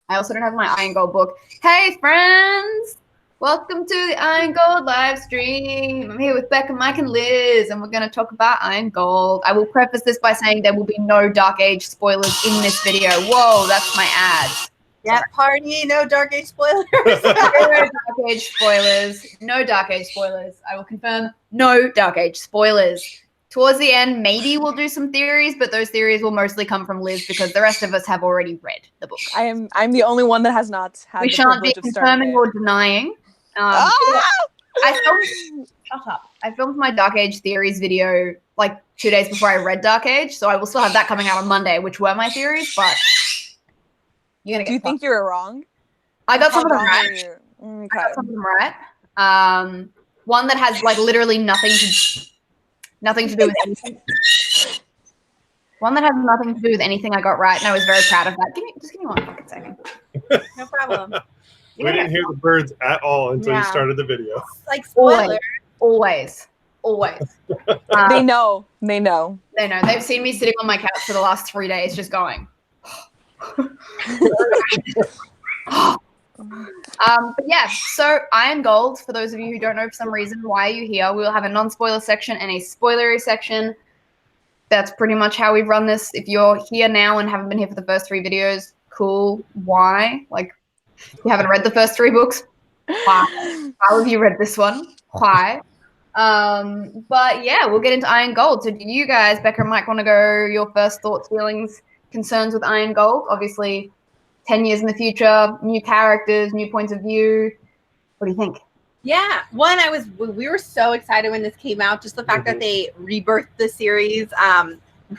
I also don't have my Iron Gold book. Hey, friends! Welcome to the Iron Gold live stream. I'm here with Becca, Mike, and Liz, and we're going to talk about Iron Gold. I will preface this by saying there will be no Dark Age spoilers in this video. Whoa, that's my ad. Yeah, party, no Dark Age spoilers. No Dark Age spoilers. No Dark Age spoilers. I will confirm no Dark Age spoilers. Towards the end, maybe we'll do some theories, but those theories will mostly come from Liz because the rest of us have already read the book. I'm the only one that has not had we the shan't be privilege of starting confirming or denying. I filmed my Dark Age theories video like 2 days before I read Dark Age, so I will still have that coming out on Monday, which were my theories, but you're gonna get. Do you think you were wrong? I got some of them right. Okay. I got some of them right. One that has like literally nothing to do with anything. One that has nothing to do with anything I got right, and I was very proud of that. Just give me 1 fucking second. No problem. We didn't hear the birds at all until you started the video. Like spoiler. Always. They know. They know. They've seen me sitting on my couch for the last 3 days just going. But yeah, so Iron Gold, for those of you who don't know for some reason why you're here, we'll have a non-spoiler section and a spoilery section. That's pretty much how we run this. If you're here now and haven't been here for the first 3 videos, cool. Why? Like, you haven't read the first 3 books? Why? How have you read this one? Why? But yeah, we'll get into Iron Gold. So do you guys, Becca and Mike, want to go your first thoughts, feelings, concerns with Iron Gold? Obviously, 10 years in the future, new characters, new points of view. What do you think? Yeah, we were so excited when this came out. Just the fact that they rebirthed the series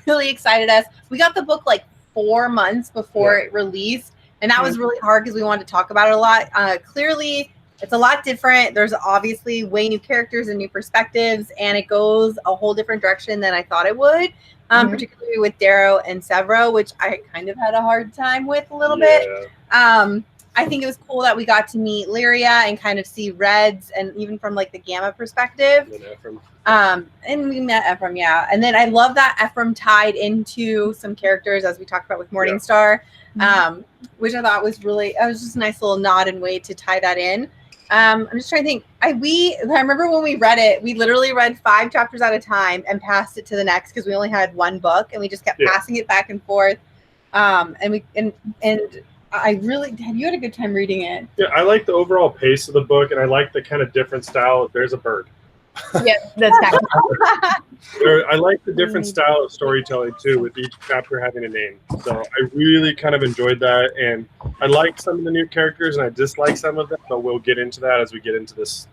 really excited us. We got the book like 4 months before it released, and that was really hard because we wanted to talk about it a lot. Clearly, it's a lot different. There's obviously way new characters and new perspectives, and it goes a whole different direction than I thought it would, particularly with Darrow and Severo, which I kind of had a hard time with a little bit. I think it was cool that we got to meet Lyria and kind of see Reds, and even from like the Gamma perspective. And we met Ephraim, and then I love that Ephraim tied into some characters as we talked about with Morningstar, which I thought was just a nice little nod and way to tie that in. I'm just trying to think. I remember when we read it, we literally read 5 chapters at a time and passed it to the next because we only had 1 book, and we just kept passing it back and forth. You had a good time reading it. Yeah, I like the overall pace of the book, and I like the kind of different style of There's a Bird. Yeah, that's I like the different style of storytelling too, with each chapter having a name. So I really kind of enjoyed that, and I like some of the new characters, and I dislike some of them, but we'll get into that as we get into this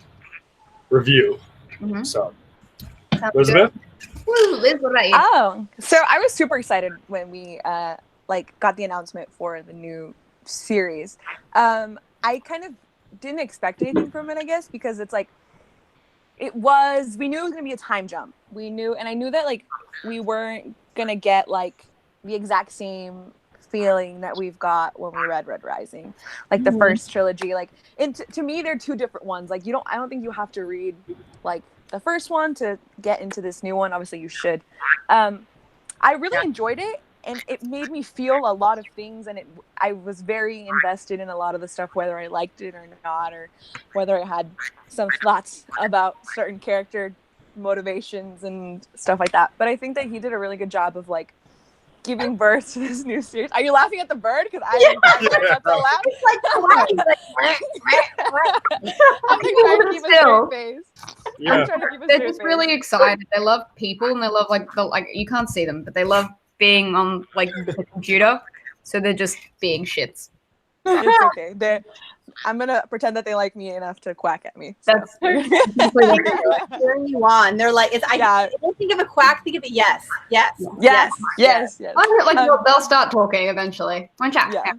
review. So, Elizabeth? Woo, Liz, what about you? Oh, so I was super excited when we got the announcement for the new series. I kind of didn't expect anything from it, I guess, because it's like we knew it was gonna be a time jump. I knew that like we weren't gonna get like the exact same feeling that we've got when we read Red Rising, like the first trilogy. Like, to me, they're 2 different ones. Like, I don't think you have to read like the first one to get into this new one. Obviously, you should. I really enjoyed it. And it made me feel a lot of things, and I was very invested in a lot of the stuff, whether I liked it or not, or whether I had some thoughts about certain character motivations and stuff like that. But I think that he did a really good job of like giving birth to this new series. Are you laughing at the bird? Because I that's so loud. I'm trying to keep a straight face. I'm trying to keep a They're just really excited. They love people, and they love like you can't see them, but they love being on like the computer, so they're just being shits. It's okay. I'm gonna pretend that they like me enough to quack at me. So. That's cheering you on. They're like, I don't think of a quack. Think of it. Yes. Like they'll start talking eventually. One chat. Yeah.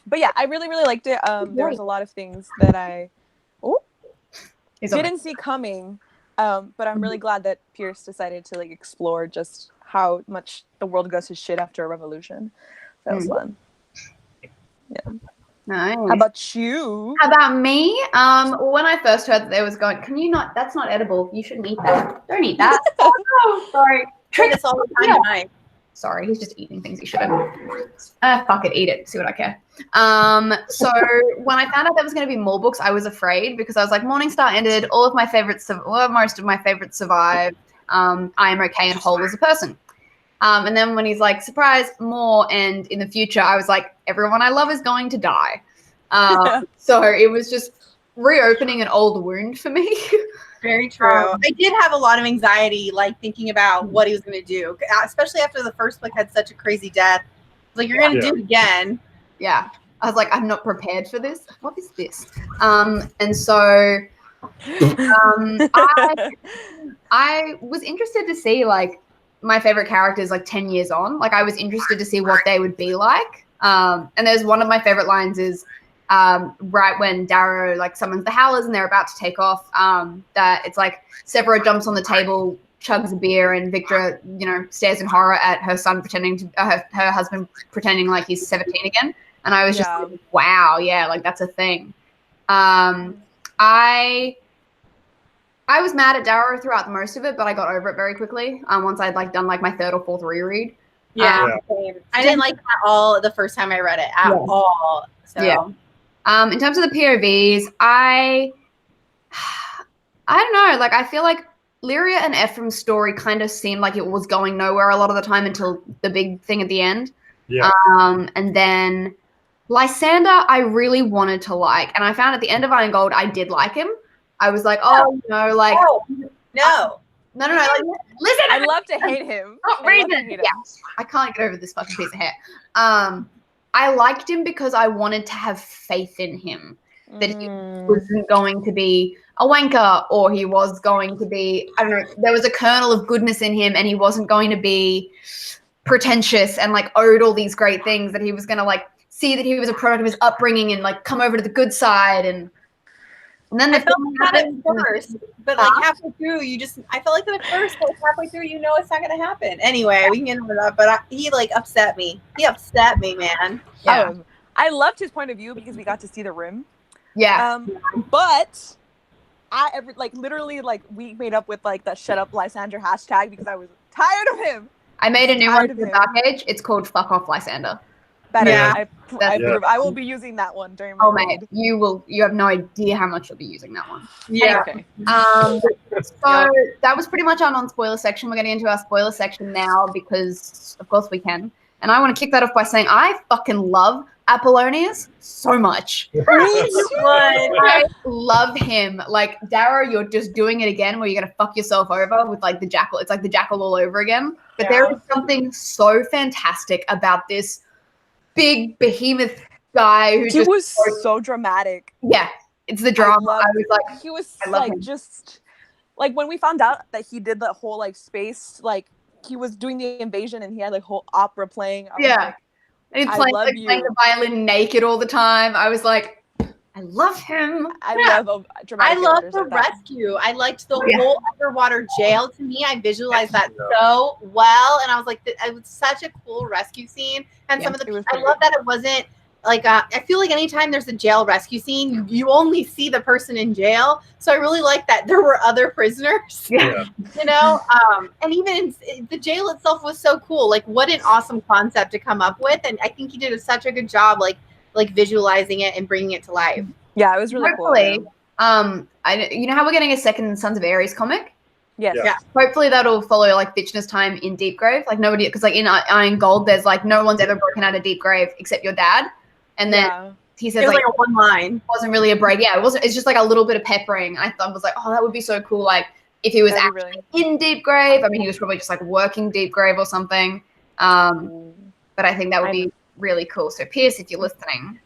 But yeah, I really liked it. There was a lot of things that I didn't see coming. But I'm really glad that Pierce decided to like explore just how much the world goes to shit after a revolution. That was fun. Yeah. Nice. How about you? How about me? When I first heard that there was that's not edible. You shouldn't eat that. Don't eat that. Oh, sorry. Trick us all the time. Sorry, he's just eating things he shouldn't. Fuck it, eat it. See what I care. So when I found out there was going to be more books, I was afraid because I was like, Morningstar ended. All of my favorites, most of my favorites survived. I am okay and whole as a person. And then when he's like, surprise, more, and in the future, I was like, everyone I love is going to die. So it was just reopening an old wound for me. Very true. I did have a lot of anxiety, like thinking about what he was going to do, especially after the first book had such a crazy death. Like, you're going to do it again. Yeah. I was like, I'm not prepared for this. What is this? And so I was interested to see, like, my favorite characters, like, 10 years on. Like, I was interested to see what they would be like. And there's one of my favorite lines is, right when Darrow like summons the Howlers and they're about to take off, that it's like Severo jumps on the table, chugs a beer, and Victor, stares in horror at her son pretending to her husband pretending like he's 17 again. And I was just like, wow, yeah, like that's a thing. I was mad at Darrow throughout most of it, but I got over it very quickly. Once I'd like done like my third or fourth reread. I didn't like that all the first time I read it at all. So. Yeah. In terms of the POVs, I don't know. Like, I feel like Lyria and Ephraim's story kind of seemed like it was going nowhere a lot of the time until the big thing at the end. Yeah. And then Lysander, I really wanted to like, and I found at the end of Iron Gold, I did like him. I was like, No. No. Like, Like, listen. I love to hate him. I can't get over this fucking piece of hair. I liked him because I wanted to have faith in him that he wasn't going to be a wanker, or he was going to be, I don't know, there was a kernel of goodness in him, and he wasn't going to be pretentious and like owed all these great things, that he was going to like see that he was a product of his upbringing and like come over to the good side. And then I felt like that at first, but like halfway through, I felt like that at first, but halfway through, it's not going to happen. Anyway, we can get into that, but he like upset me. He upset me, man. Yeah. I loved his point of view because we got to see the rim. Yeah. But literally we made up with like the shut up Lysander hashtag because I was tired of him. I made a new one for the Dark Age. It's called Fuck Off Lysander. Better. Yeah. I will be using that one during my mate, you have no idea how much you'll be using that one. Yeah. Okay. So that was pretty much our non-spoiler section. We're getting into our spoiler section now because of course we can. And I want to kick that off by saying I fucking love Apollonius so much. I love him. Like, Darrow, you're just doing it again where you're going to fuck yourself over with like the jackal. It's like the jackal all over again. But there is something so fantastic about this big behemoth guy who he was so dramatic. Yeah, it's the drama. I was like, he was like just like when we found out that he did the whole like space, like he was doing the invasion and he had like whole opera playing. I was like, and he's playing the violin naked all the time. I was like, I love him. I love dramatic. I love the rescue. I liked the whole underwater jail. To me, I visualized that so well, and I was like, it was such a cool rescue scene. And some of the, I love that it wasn't like I feel like anytime there's a jail rescue scene, you only see the person in jail. So I really like that there were other prisoners. Yeah. And even the jail itself was so cool. Like, what an awesome concept to come up with, and I think he did such a good job, like visualizing it and bringing it to life. Yeah, it was really cool. You know how we're getting a second Sons of Ares comic? Yes. Yeah. Hopefully that'll follow like Fitchner's time in Deep Grave. Like nobody, because like in Iron Gold, there's like no one's ever broken out of Deep Grave except your dad. And then he says like a one line. Wasn't really a break. Yeah, it wasn't. It's just like a little bit of peppering. I thought was like, oh, that would be so cool. Like if he was actually in Deep Grave. I mean, he was probably just like working Deep Grave or something. But I think that would be really cool. So Pierce, if you're listening,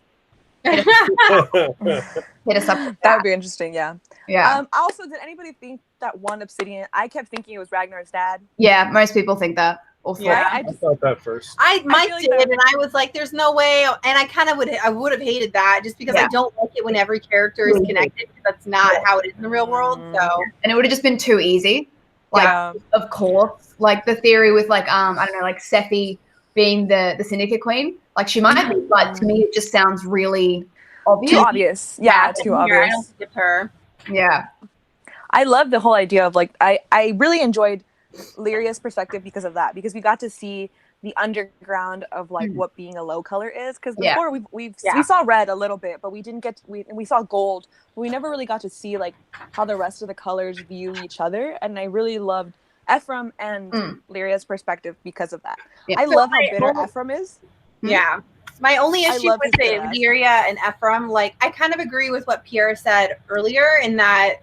hit us up. That would be interesting. Yeah. Yeah. Also, did anybody think that one Obsidian? I kept thinking it was Ragnar's dad. Yeah, most people think that. Yeah, I thought that first. Mike did, and I was like, "There's no way." And I would have hated that just because I don't like it when every character is connected. That's not how it is in the real world. So, and it would have just been too easy. Like, of course, like the theory with like I don't know, like Sephi being the Syndicate Queen. Like she might be, but to me, it just sounds really obvious. Too obvious. Yeah, too obvious. I don't skip her. Yeah, I love the whole idea of like I really enjoyed Lyria's perspective because of that, because we got to see the underground of like what being a low color is, because Yeah. before we saw red a little bit, but we didn't get we saw gold, but we never really got to see like how the rest of the colors view each other. And I really loved Ephraim and Lyria's perspective because of that. Yeah. I So love how my bitter only- Ephraim is. Yeah. My only I issue love with his bitter ass. Lyria and Ephraim, like I kind of agree with what Piera said earlier in that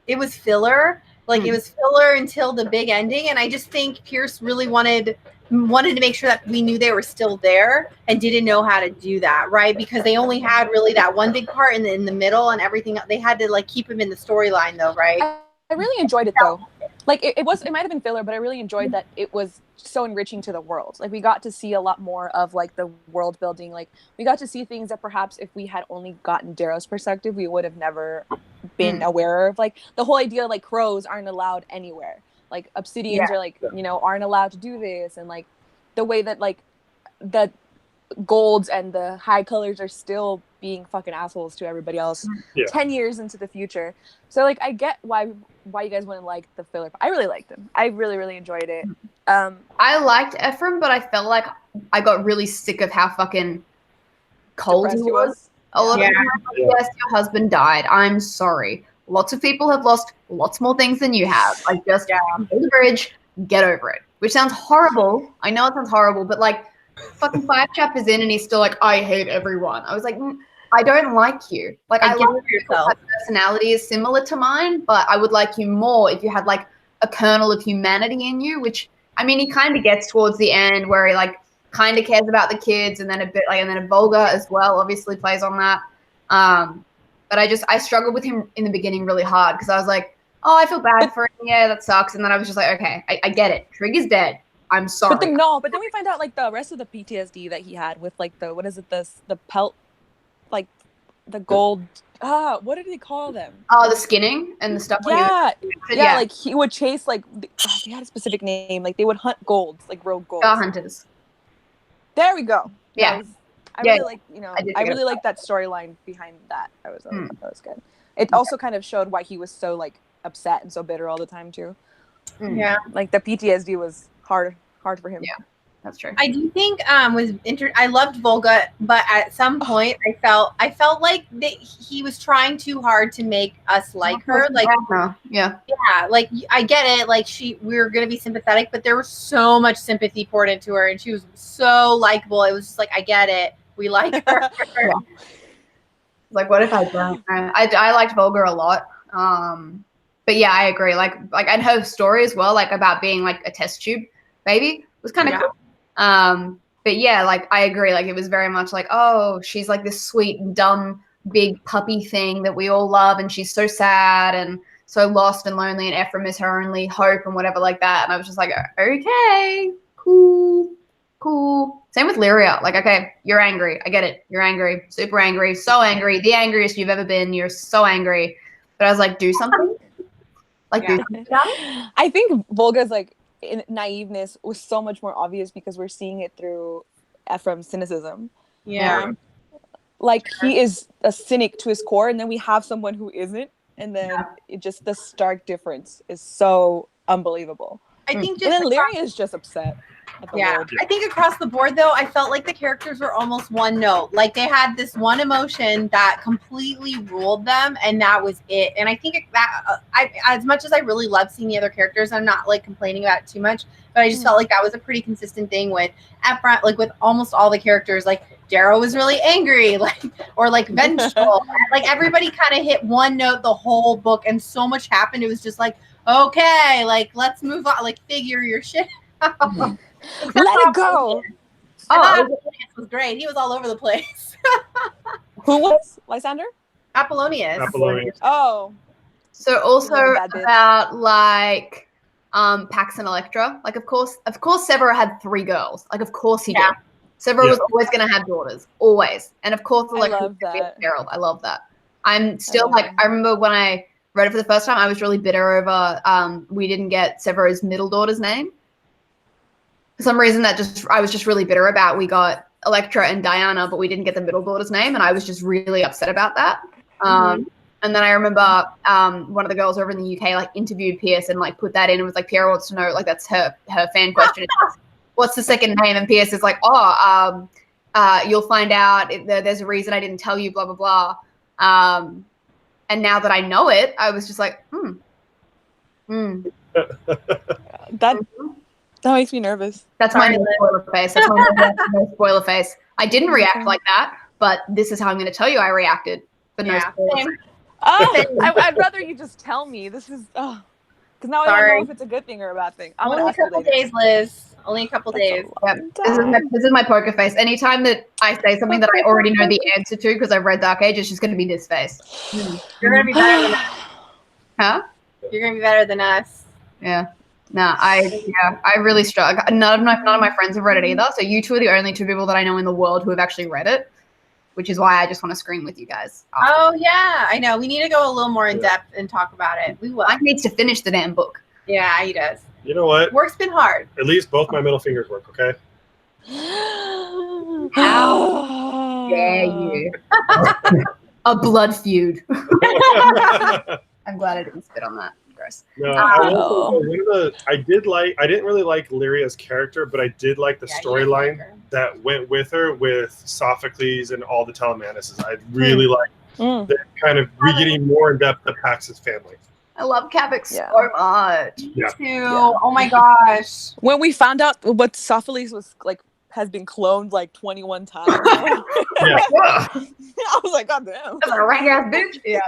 it was filler. Like it was filler until the big ending. And I just think Pierce really wanted to make sure that we knew they were still there and didn't know how to do that, right? Because they only had really that one big part in the middle, and everything they had to like keep him in the storyline though, right? I really enjoyed it though. Like it might have been filler, but I really enjoyed that it was so enriching to the world. Like we got to see a lot more of like the world building. Like we got to see things that perhaps if we had only gotten Darrow's perspective, we would have never been aware of. Like the whole idea like crows aren't allowed anywhere. Like obsidians are like, you know, aren't allowed to do this, and like the way that like the golds and the high colors are still being fucking assholes to everybody else 10 years into the future. So like I get why you guys wouldn't like the filler. I really liked them. I really enjoyed it. I liked Ephraim, but I felt like I got really sick of how fucking cold he was. A lot of people were like, yes, your husband died. I'm sorry. Lots of people have lost lots more things than you have. Like just build a bridge, get over it. Which sounds horrible. I know it sounds horrible, but like fucking 5 chapters in and he's still like, I hate everyone. I was like, I don't like you. Like I love yourself. Personality is similar to mine, but I would like you more if you had like a kernel of humanity in you, which I mean he kind of gets towards the end where he like kind of cares about the kids, and then a bit like, and then a Volga as well obviously plays on that. But I struggled with him in the beginning really hard because I was like, oh, I feel bad for him. Yeah, that sucks. And then I was just like, okay, I get it. Trig is dead. I'm sorry. But then we find out like the rest of the PTSD that he had with like the, what is it, the pelt, like the gold. What did he call them? Oh, the skinning and the stuff. Yeah, like he would chase like they had a specific name. Like they would hunt golds, like rogue golds. Star hunters. There we go. Yeah. I really like, you know, I really like that storyline behind that. That was good. It also kind of showed why he was so like upset and so bitter all the time too. Yeah. Like the PTSD was hard for him. Yeah. That's true. I do think I loved Volga, but at some point I felt like he was trying too hard to make us like her. Like like I get it. Like we were gonna be sympathetic, but there was so much sympathy poured into her, and she was so likable. It was just like I get it. We like her. Like what if I don't? I liked Volga a lot. But yeah, I agree. Like and her story as well, like about being like a test tube baby was kind of cool. But yeah, like I agree. Like it was very much like, oh, she's like this sweet, dumb, big puppy thing that we all love, and she's so sad and so lost and lonely, and Ephraim is her only hope and whatever like that. And I was just like, okay, cool. Same with Lyria. Like, okay, you're angry. I get it. You're angry, super angry, so angry, the angriest you've ever been. You're so angry. But I was like, do something. Like, do something about it. I think Volga's like naiveness was so much more obvious because we're seeing it through Ephraim's cynicism. Yeah. Like he is a cynic to his core, and then we have someone who isn't, and then it just the stark difference is so unbelievable. I think just and then Lyria is just upset. I think across the board though, I felt like the characters were almost one note. Like they had this one emotion that completely ruled them, and that was it. And I think that as much as I really love seeing the other characters, I'm not like complaining about it too much, but I just felt like that was a pretty consistent thing with Ephraim, like with almost all the characters. Like Darrow was really angry, or vengeful. Like everybody kind of hit one note the whole book, and so much happened. It was just like, okay, like let's move on. Like figure your shit out. Let it go. Apollonius was great. He was all over the place. Who was Lysander? Apollonius. Oh. So also about like Pax and Electra. Like of course Severa had 3 girls. Like of course he did. Severa was always gonna have daughters. Always. And of course Electra was gonna be a Gerald. I love that. I'm still I remember when I read it for the first time, I was really bitter over we didn't get Severa's middle daughter's name. For some reason I was just really bitter about. We got Electra and Diana, but we didn't get the middle daughter's name, and I was just really upset about that. And then I remember one of the girls over in the UK like interviewed Pierce and like put that in and was like, Piera wants to know, like that's her fan question. what's the second name? And Pierce is like, you'll find out. There's a reason I didn't tell you, blah, blah, blah. And now that I know it, I was just like, That makes me nervous. That's my no spoiler face. That's my no spoiler face. I didn't react like that, but this is how I'm going to tell you I reacted. But no spoiler. I'd rather you just tell me. This is because now I don't know if it's a good thing or a bad thing. I'm Only gonna a couple days, Liz. Only a couple days. Yep. This is my poker face. Anytime that I say something that I already know the answer to because I've read Dark Age, it's just going to be this face. You're gonna be better than us. Huh? You're gonna be better than us. Yeah. No, I really struggle. None of my friends have read it either. So you two are the only two people that I know in the world who have actually read it, which is why I just want to scream with you guys. Oh yeah, I know. We need to go a little more in depth and talk about it. We will. Mike needs to finish the damn book. Yeah, he does. You know what? Work's been hard. At least both my middle fingers work, okay? How dare you? A blood feud. I'm glad I didn't spit on that. Gross. No, I didn't really like Lyria's character, but I did like the storyline that went with her with Sophocles and all the Telemanuses. I really like the kind of getting more in depth of Pax's family. I love Kavik so much. Yeah. Too. Yeah. Oh my gosh. When we found out what Sophocles was like has been cloned like 21 times. I was like, God damn. That's a rank ass bitch. Yeah.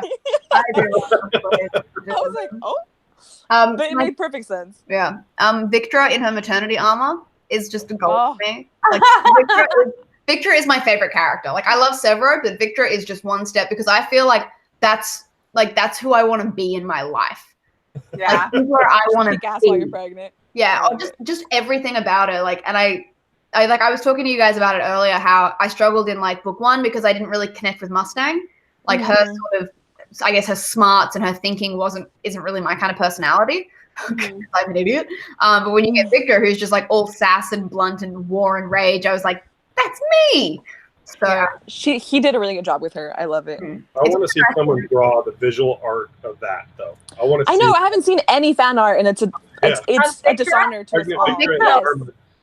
I was like, but it made perfect sense. Yeah. Victra in her maternity armor is just a goal for me. Like Victra is my favorite character. Like I love Severo, but Victra is just one step because I feel like that's who I want to be in my life. Yeah. Like, where I want to be. While you're pregnant. Yeah. Just everything about her. Like, and I was talking to you guys about it earlier, how I struggled in like book 1 because I didn't really connect with Mustang. Like her sort of, I guess her smarts and her thinking isn't really my kind of personality. I'm an idiot. But when you get Victor, who's just like all sass and blunt and war and rage, I was like, that's me. So he did a really good job with her. I love it. I want to see someone draw the visual art of that, though. I know. I haven't seen any fan art, and it's a dishonor to us all.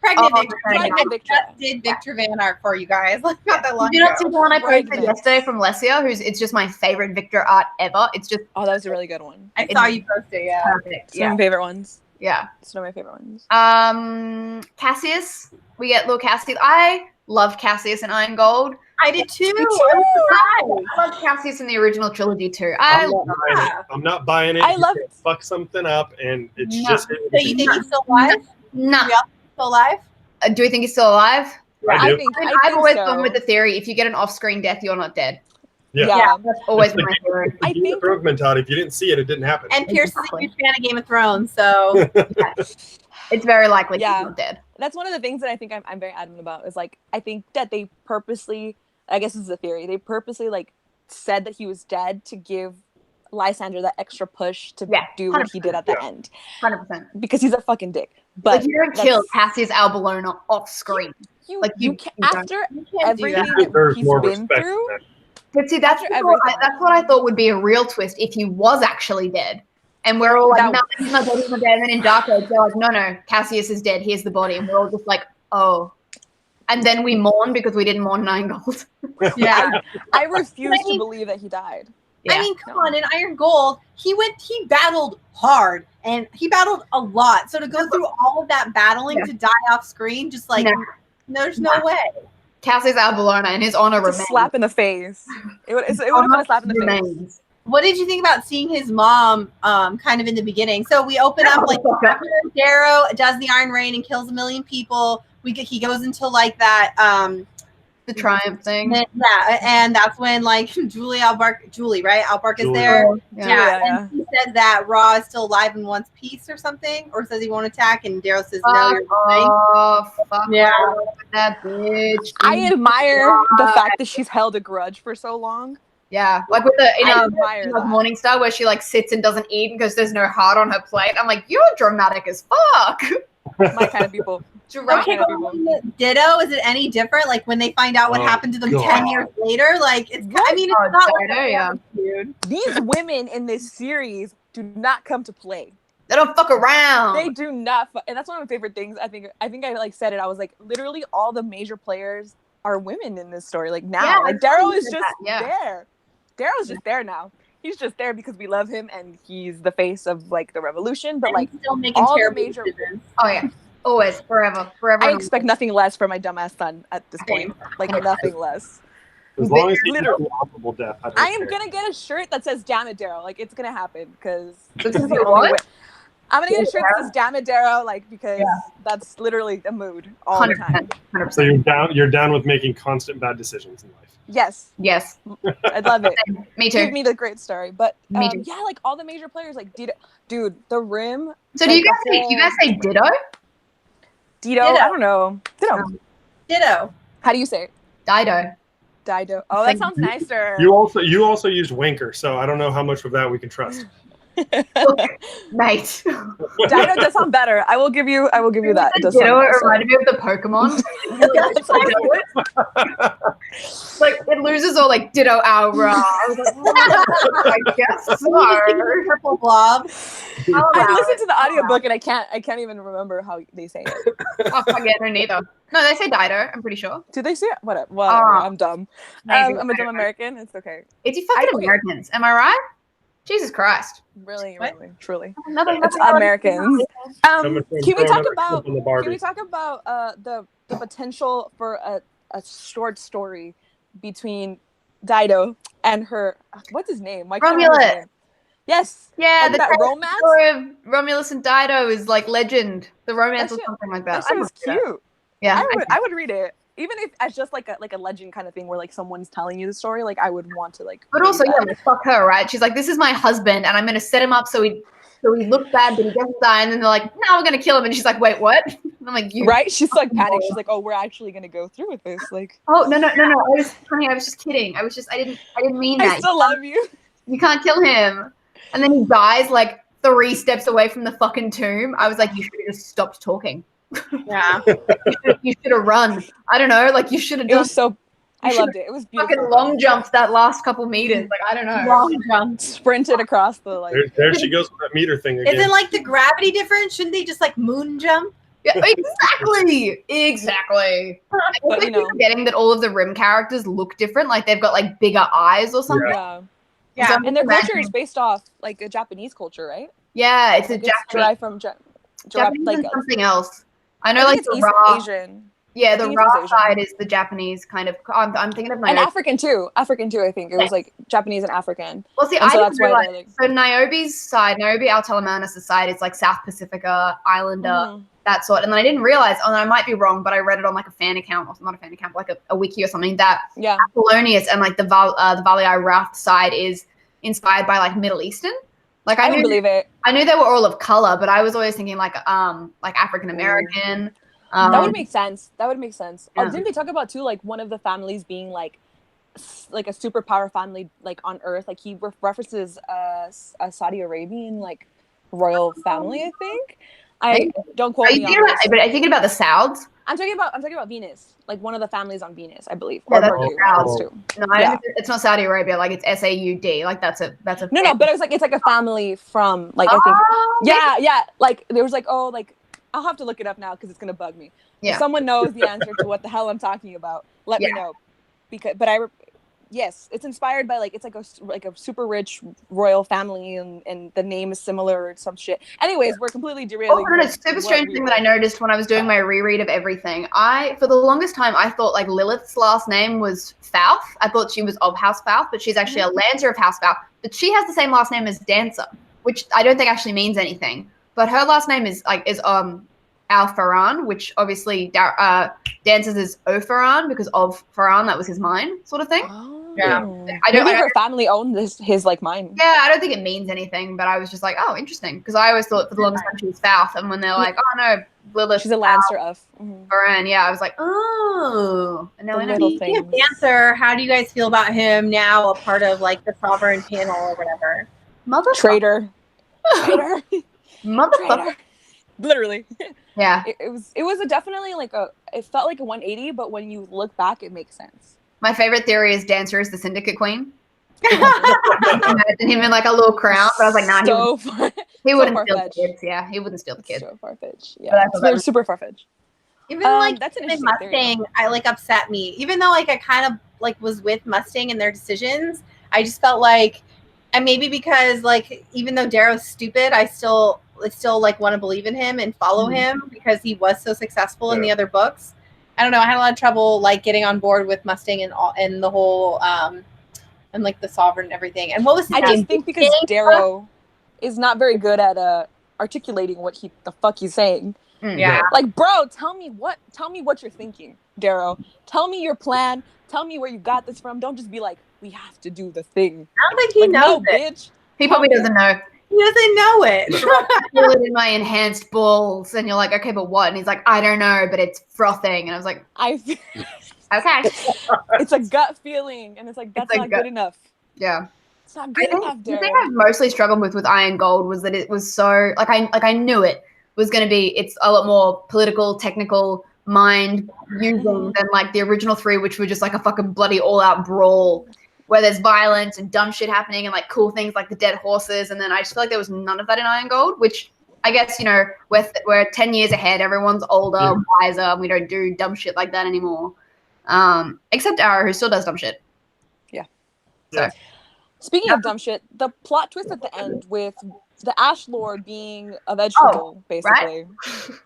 Pregnant Victor. Did Victor Van Art for you guys? Like not that long. Did you not see the one I posted yesterday from Lesia? It's just my favorite Victor art ever. It's just that was a really good one. I saw you post it. Yeah, perfect. It's one of my favorite ones. Yeah, it's one of my favorite ones. Cassius, we get little Cassius. I loved Cassius in Iron Gold. I did too. I loved Cassius in the original trilogy too. I'm not buying it. I love fuck something up, and it's just. So you think he's still alive? No. Still alive? Do we think he's still alive? I do. I've always gone with the theory: if you get an off-screen death, you're not dead. Yeah. That's always my theory. I think the Thrones mentality. If you didn't see it, it didn't happen. And Pierce is a huge fan of Game of Thrones, so it's very likely he's not dead. That's one of the things that I think I'm very adamant about. Is like I think that they purposely, I guess this is a theory, they purposely like said that he was dead to give Lysander that extra push to do what he did at the end. 100%. Because he's a fucking dick. But like you don't kill Cassius Albolona off screen. You can't, after everything that he's been through. But see, that's what I thought would be a real twist if he was actually dead. And we're all like, no, he's not dead, he's not dead. And then in Dark Age, they're like, no, Cassius is dead. Here's the body. And we're all just like, oh. And then we mourn because we didn't mourn 9 Gold. Yeah. I refuse to believe that he died. Yeah. I mean, come on, in Iron Gold, he battled hard and he battled a lot. So to go through all of that battling to die off screen, just like, there's no way. Cassius Albolona and his honor remains. Slap in the face. It would have been a slap in the face. What did you think about seeing his mom kind of in the beginning? So we open up like after Darrow does the Iron Rain and kills 1 million people. He goes into like that the triumph thing. And that's when like Julie, right? Albark is there. And he says that Raw is still alive and wants peace or something, or says he won't attack, and Darrow says no, you're lying. Oh, fuck that bitch. I admire the fact that she's held a grudge for so long. Yeah, like with the Morning Star where she like sits and doesn't eat because there's no heart on her plate. I'm like, you're dramatic as fuck. My kind of people. Okay, but Ditto, is it any different? Like when they find out what happened to them 10 years later, like it's. I mean, it's not dude. These women in this series do not come to play. They don't fuck around. They do not, and that's one of my favorite things. I think I like said it. I was like, literally, all the major players are women in this story. Like now, Yeah, like I Darrow totally is said just that, yeah. there. Darrow's just there now. He's just there because we love him, and he's the face of like the revolution. But like He's still making all the terrible major, decisions. Oh yeah, always, forever. I expect nothing less for my dumbass son at this point. Like nothing less. As long as he's Literally. not honorable death, I don't I am care. gonna get a shirt that says "Damn it, Darrow." Like it's gonna happen because this Because is the of only what? way. I'm gonna get a shirt that says "Damn it, Darrow," like because that's literally the mood all the time. 100%. So you're down with making constant bad decisions in life. Yes, Yes, I love it. me Give too. me the great story, but Me too. yeah, like all the major players, like dude, the rim. So like, do you guys say ditto? Ditto? Ditto. I don't know. Ditto. Ditto. How do you say it? Dido. Dido. Oh, that sounds nicer. You also used wanker, so I don't know how much of that we can trust. Mate. Dido does sound better. I will give you that. It does sound Ditto, it nicer. reminded me of the Pokemon. Like it loses all like Ditto Aura. I was like, oh, I guess so. Purple blob. I listened to the audiobook and I can't even remember how they say it. Oh, fuck yeah, no, neither. No, they say Dido, I'm pretty sure. Do they say it? Whatever. I'm dumb. Maybe. I'm a dumb American. It's okay. It's you fucking Americans, am I right? Jesus Christ. Really, What? really, truly. Another It's Americans. Can we talk On the Barbie. Can we talk about the potential for a short story between Dido and her what's his name? Why can't I remember his Romulus. name? Yes. Yeah, Like the that crazy romance. story of Romulus and Dido is like legend. The romance That or shit- something like That that. shit was cute. Yeah. I would read it. Even if it's just like a legend kind of thing where like someone's telling you the story, like I would want to like But read also, that. yeah, like, fuck her, right? She's like, this is my husband, and I'm gonna set him up so he looks bad, but he doesn't die. And then they're like, no, we're gonna kill him. And she's like, wait, what? And I'm like, you. Right? She's like panicked. She's like, oh, we're actually gonna go through with this. Like, Oh no. I was just kidding. I didn't mean that. I still love you. You can't kill him. And then he dies like 3 steps away from the fucking tomb. I was like, you should have just stopped talking. Yeah. You should have run. I don't know. Like you should have It done was so. I loved it. It was beautiful. fucking long jumped that last couple meters. Like I don't know. Long jump. Sprinted across the like. There she goes with that meter thing again. Isn't like the gravity different? Shouldn't they just like moon jump? Yeah, exactly. But, you know. Forgetting that all of the Rim characters look different. Like they've got like bigger eyes or something. Yeah. Yeah. So And their culture imagine- is based off like a Japanese culture, right? Yeah, it's a Like, it's Japanese. derived from Japanese like and something else. I know, I like think it's the East Ra. Asian. Yeah, I the think it's Ra Asian. side is the Japanese kind of. I'm thinking of And Niobe. African too. I think it was like Japanese and African. Well, see, And I so didn't that's why realize. they're like. So Niobe's side, Niobe Altalamanus' side is like South Pacifica, Islander, Mhm. that sort. And then I didn't realize, and I might be wrong, but I read it on like a fan account, or not a fan account, but like a wiki or something, that Yeah. Apollonius and like the Valii Raft side is inspired by like Middle Eastern. Like I I don't knew, believe it. I knew they were all of color, but I was always thinking like African American. That would make sense. That would make sense. Yeah. Didn't they talk about too, like one of the families being like a superpower family, like on Earth? Like he references a Saudi Arabian like royal family. I think. I don't quote Are you me on thinking about, this. but are you thinking about the Sauds? I'm talking about Venus, like one of the families on Venus, I believe. Yeah, Or that's Mercury, Sauds. those two. No, I Yeah. don't think it's not Saudi Arabia. Like it's SAUD. Like that's a. No, but it's like a family from like I think. Oh, Yeah. Like there was like I'll have to look it up now because it's gonna bug me. Yeah. If someone knows the answer to what the hell I'm talking about, let me know. Yes, it's inspired by like it's like a super rich royal family and the name is similar or some shit. Anyways, we're completely derailing. Oh, no, it's a super strange thing that I noticed when I was doing my reread of everything. For the longest time, I thought like Lilith's last name was Fouth. I thought she was of House Fouth, but she's actually a Lancer of House Fouth. But she has the same last name as Dancer, which I don't think actually means anything. But her last name is Al-Faran, which obviously Dancer's is O-Faran because of Faran, that was his mine, sort of thing. Oh. Yeah. Maybe her family owned his like mine. Yeah, I don't think it means anything, but I was just like, oh, interesting. Because I always thought for the longest time she was Fouth, and when they're like, oh no, Lilith, She's a Lancer of. Faran, yeah, I was like, oh. And now The I know. little Speaking of things. Dancer, how do you guys feel about him now, a part of like the Sovereign panel or whatever? Motherfucker. Traitor. Traitor. Motherfucker. Literally. Yeah. It was definitely like it felt like a 180, but when you look back, it makes sense. My favorite theory is Dancer is the Syndicate Queen. Imagine him in like a little crown, but I was like, nah, So fun. He So wouldn't steal the far-fetched. kids. Yeah, he wouldn't steal the kids. So far-fetched. But Yeah, I it's thought very that super far-fetched. Even like That's an even interesting theory, Mustang, I like upset me. Even though like I kind of like was with Mustang and their decisions, I just felt like, and maybe because like even though Darrow's stupid, I still like want to believe in him and follow him because he was so successful in the other books. I don't know. I had a lot of trouble like getting on board with Mustang and the whole and like the Sovereign and everything. And what was his I name? just think because Darrow is not very good at articulating what the fuck he's saying. Yeah. Like, bro, tell me what you're thinking, Darrow. Tell me your plan. Tell me where you got this from. Don't just be like, we have to do the thing. I don't think he like, knows no, it. bitch. He probably doesn't know. He doesn't know it. I feel it in my enhanced balls, and you're like, okay, but what? And he's like, I don't know, but it's frothing. And I was like, okay. It's a gut feeling, and it's like that's not good enough. Yeah. It's not good enough, The Darrow. thing I've mostly struggled with Iron Gold was that it was so I knew it was going to be. It's a lot more political, technical, mind using than like the original 3, which were just like a fucking bloody all out brawl where there's violence and dumb shit happening and like cool things like the dead horses. And then I just feel like there was none of that in Iron Gold, which I guess, you know, we're 10 years ahead. Everyone's older, wiser, and we don't do dumb shit like that anymore. Except Arrow, who still does dumb shit. Yeah. So. Speaking of dumb shit, the plot twist at the end with the Ash Lord being a vegetable, basically. Right?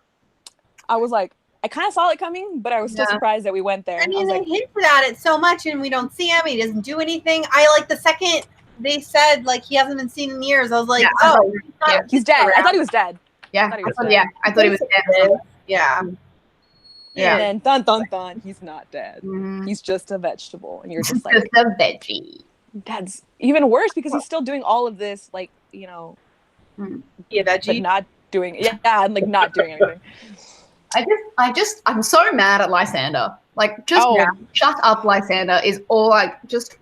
I was like, I kind of saw it coming, but I was still surprised that we went there. I mean, they like, hinted at it so much, and we don't see him. He doesn't do anything. I like the second they said like he hasn't been seen in years. I was like, he's dead. I thought he was dead. Yeah, I thought he was dead. Yeah. And then dun dun dun, he's not dead. He's just a vegetable, and you're just like, just a veggie. That's even worse because he's still doing all of this, like, you know, veggie, but not doing and like not doing anything. I'm so mad at Lysander. Like, just shut up, Lysander is all like just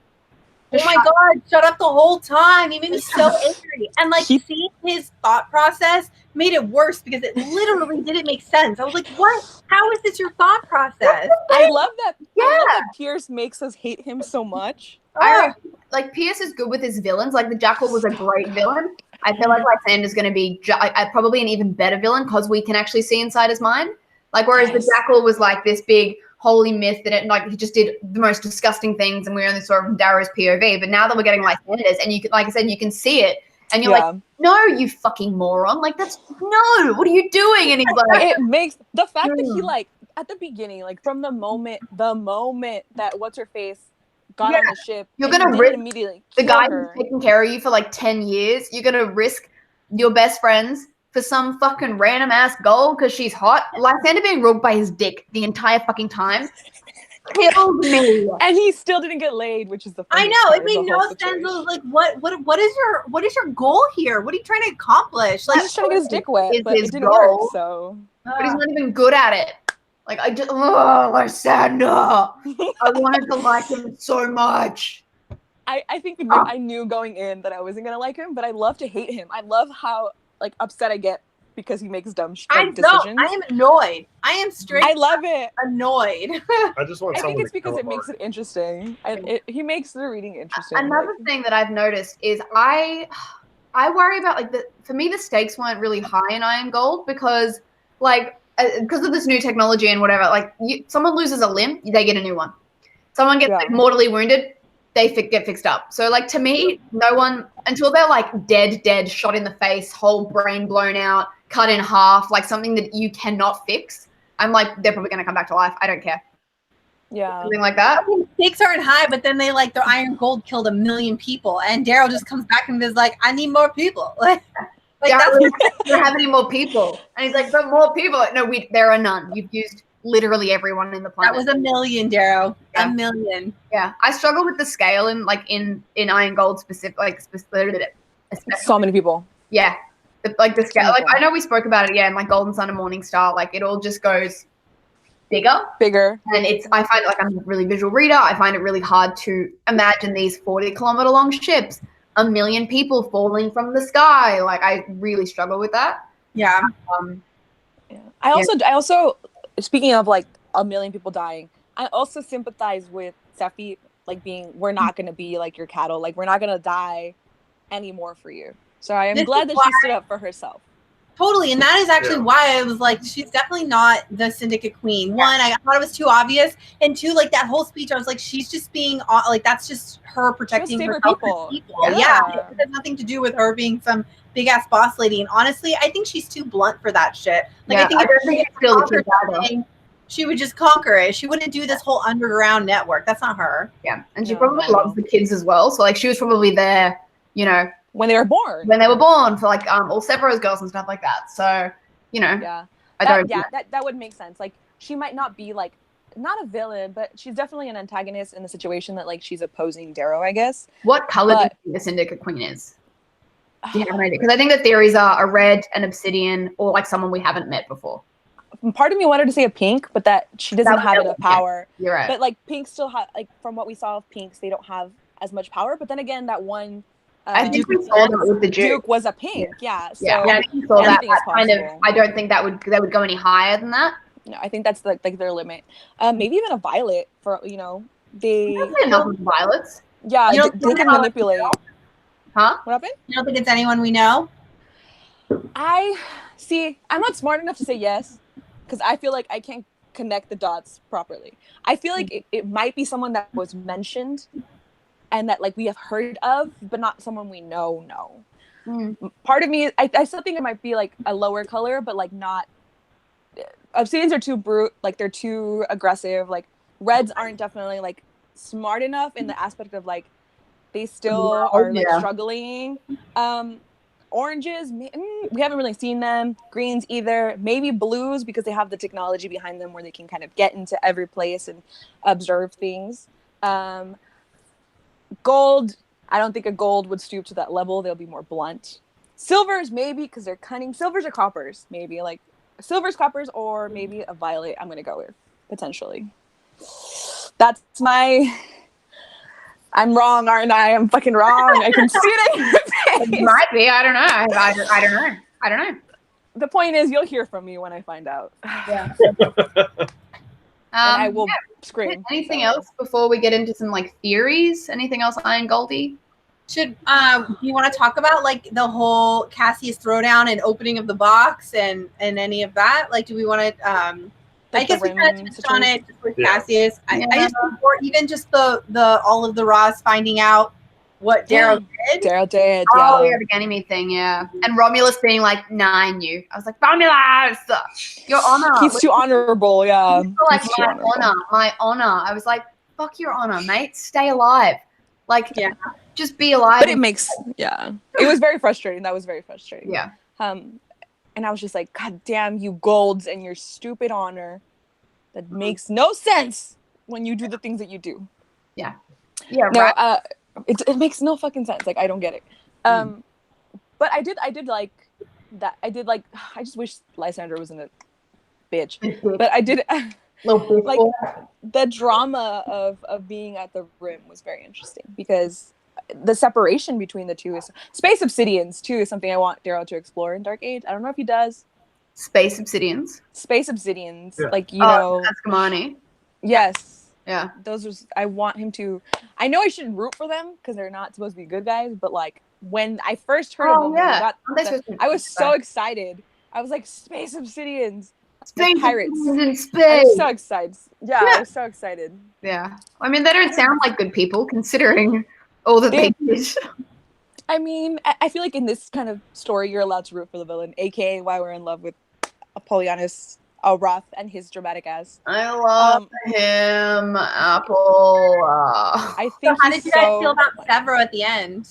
oh my god, shut up the whole time. He made me so angry. And like seeing his thought process made it worse because it literally didn't make sense. I was like, what? How is this your thought process? I love that. Yeah. I love that Pierce makes us hate him so much. Like Pierce is good with his villains. Like the Jackal was a great villain. I feel like Lysander's going to be probably an even better villain because we can actually see inside his mind. Like whereas the Jackal was like this big holy myth that he just did the most disgusting things, and we only saw it from Darrow's POV. But now that we're getting Lysander's, and you can, like I said, you can see it, and you're like, no, you fucking moron! Like no, what are you doing? And he's like, it makes the fact that he like at the beginning, like from the moment that what's her face got on the ship, you're gonna risk immediately the guy who's taking care of you for like 10 years. You're gonna risk your best friends for some fucking random ass goal because she's hot. Lysander being ruled by his dick the entire fucking time killed me. And he still didn't get laid, which is the I know it made no sense. I was like, what is your goal here? What are you trying to accomplish? Like, he's just trying to get his dick wet, but it didn't goal, work. So, but he's not even good at it. Like Lysander. I wanted to like him so much. I think I knew going in that I wasn't gonna like him, but I love to hate him. I love how like upset I get because he makes dumb decisions. I am annoyed. I am straight. I love it. Annoyed. I just want. I think it's because it makes it interesting. He makes the reading interesting. Another thing that I've noticed is I worry about like for me the stakes weren't really high in Iron Gold because because of this new technology and whatever. Like someone loses a limb, they get a new one. Someone gets like, mortally wounded, they get fixed up. So like to me, no one until they're like dead, shot in the face, whole brain blown out, cut in half, like something that you cannot fix. I'm like, they're probably gonna come back to life. I don't care. Yeah, something like that. I mean, stakes aren't high, but then they like their Iron Gold killed 1 million people, and Darrow just comes back and is like, I need more people. Like we don't have any more people, and he's like, but more people. No, there are none. You've used literally everyone in the planet. That was 1 million, Darrow. 1 million. Yeah, I struggle with the scale in Iron Gold so many people. Yeah, the scale. Like I know we spoke about it. Yeah, in like Golden Sun and Morning Star, like it all just goes bigger. And I find like I'm a really visual reader. I find it really hard to imagine these 40-kilometer long ships, 1 million people falling from the sky. Like I really struggle with that. Yeah. I also speaking of like 1 million people dying, I also sympathize with Sephi like being, we're not going to be like your cattle. Like we're not going to die anymore for you. So I am This glad is that she stood up for herself. Totally, and that is actually Yeah. why I was like, she's definitely not the syndicate queen. One, I thought it was too obvious, and two, like that whole speech, I was like, she's just being like, that's just her protecting favorite herself people. and people. Yeah. It has nothing to do with her being some big ass boss lady. And honestly, I think she's too blunt for that shit. Like, Yeah, I think I don't think it's still the conquer kids either. something, she would just conquer it. She wouldn't do this whole underground network. That's not her. Yeah, and she No, probably not at all. loves the kids as well. So like she was probably there, you know, When they were born. when they were born for like all Sephiroth's girls and stuff like that. So you know, Yeah. I That, don't. yeah, that would make sense. Like, she might not be like, not a villain, but she's definitely an antagonist in the situation that like she's opposing Darrow, I guess. What color do you But- think the Syndicate Queen is? Do you have an idea? Because I think the theories are a red, an obsidian, or like someone we haven't met before. Part of me wanted to say a pink, but that she doesn't That- have that- enough yeah. power. You're right. But like pink still have, like, from what we saw of pinks, they don't have as much power. But then again, that one I think we saw that with the Duke. Duke was a pink. Yeah. So Yeah, I think we saw that. anything is Kind of. possible. I don't think that would go any higher than that. no, I think that's like their limit. Maybe even a violet for, you know, they That's enough with violets, yeah, You don't they think can how- manipulate. huh? What happened? You don't think it's anyone we know? I see. I'm not smart enough to say yes because I feel like I can't connect the dots properly. I feel like it might be someone that was mentioned and that like we have heard of, but not someone we know. Part of me, I still think it might be like a lower color, but like not. Obsidians are too brute. Like they're too aggressive. Like reds aren't definitely like smart enough in the aspect of like they still are like struggling. Oranges, we haven't really seen them. Greens either. Maybe blues because they have the technology behind them where they can kind of get into every place and observe things. Gold, I don't think a gold would stoop to that level. They'll be more blunt. Silvers, maybe because they're cunning. Silvers or coppers, maybe like silvers, coppers, or maybe a violet. I'm gonna go with potentially. That's my. I'm wrong, aren't I? I'm fucking wrong. I can see it in your face. It might be. I don't know. I don't know. I don't know. The point is, you'll hear from me when I find out. Yeah. And I will scream. Anything else before we get into some like theories? Anything else, Iron Goldie? Should you want to talk about like the whole Cassius throwdown and opening of the box and any of that? Like, do we want to? I guess we kind of touched on it just with Cassius. I just or even just the all of the Ross finding out what Darrow did. Darrow did. Oh yeah, the Ganymede thing, yeah. And Romulus being like, "Nah, I knew." I was like, "Romulus, your honor." He's too honorable. Yeah. Like He's too my honorable. honor, my honor. I was like, "Fuck your honor, mate. Stay alive." Like, just be alive. But it makes it was very frustrating. That was very frustrating. Yeah. And I was just like, God damn you golds and your stupid honor. That makes no sense when you do the things that you do. Yeah. No, Right. it makes no fucking sense. Like I don't get it. But I did like that. I just wish Lysander wasn't a bitch. But I did like the drama of being at the rim was very interesting because the separation between the two is space obsidians too is something I want Darrow to explore in Dark Age. I don't know if he does. Space obsidians. Space obsidians, Yeah. like you know, Askamani. yes, Yeah. those are. I want him to. I know I shouldn't root for them because they're not supposed to be good guys, but like when I first heard of them, when we got I was so excited. I was like, space obsidians. Space pirates. in I space. was so excited. Yeah, I was so excited. Yeah. I mean, they don't sound like good people considering all that they did. I mean, I feel like in this kind of story, you're allowed to root for the villain, aka why we're in love with Apollonius Roth and his dramatic ass. I love him, Apple. I So think how did you guys feel about Severo at the end?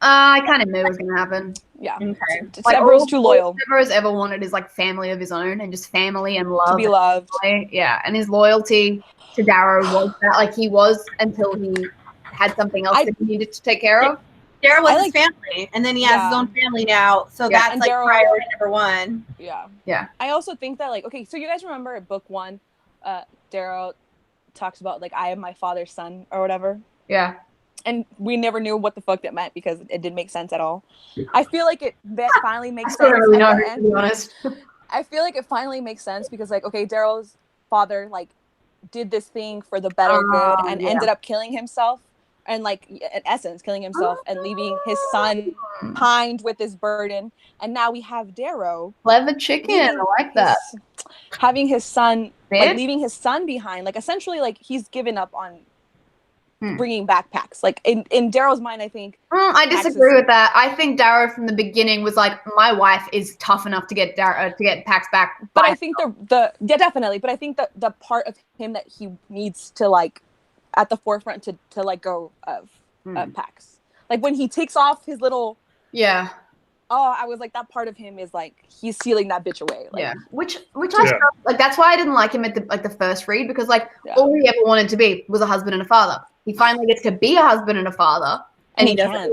I kind of knew it was going to happen. Yeah. Okay. Like, Severo's too loyal All Severo's ever wanted is like family of his own and just family and love. to be loved. Yeah, and his loyalty to Darrow was that, like he was until he had something else that he needed to take care of. Darrow was I his family, and then he has his own family now, so that's and like Darrow- priority number one. Yeah. Yeah. I also think that like, okay, so you guys remember at book 1, Darrow talks about like, I am my father's son or whatever. Yeah. And we never knew what the fuck that meant because it didn't make sense at all. I feel like that finally makes sense. I don't really know, at the to end. be honest. I feel like it finally makes sense because like, okay, Darrow's father like did this thing for the better good and ended up killing himself and like in essence killing himself and leaving his son behind with this burden. And now we have Darrow, Clever chicken. I like that. Having his son, like Bitch. leaving his son behind, like essentially like he's given up on Hmm. bringing back Pax. Like in Darrow's mind, I think. I disagree with that. I think Darrow from the beginning was like, my wife is tough enough to get Pax back. But I think the yeah, definitely. But I think the part of him that he needs to like at the forefront to let go of Pax. Like when he takes off his little I was like, that part of him is like he's sealing that bitch away. Like, yeah, which I felt, like that's why I didn't like him at the first read, because like all he ever wanted to be was a husband and a father. He finally gets to be a husband and a father, and he doesn't.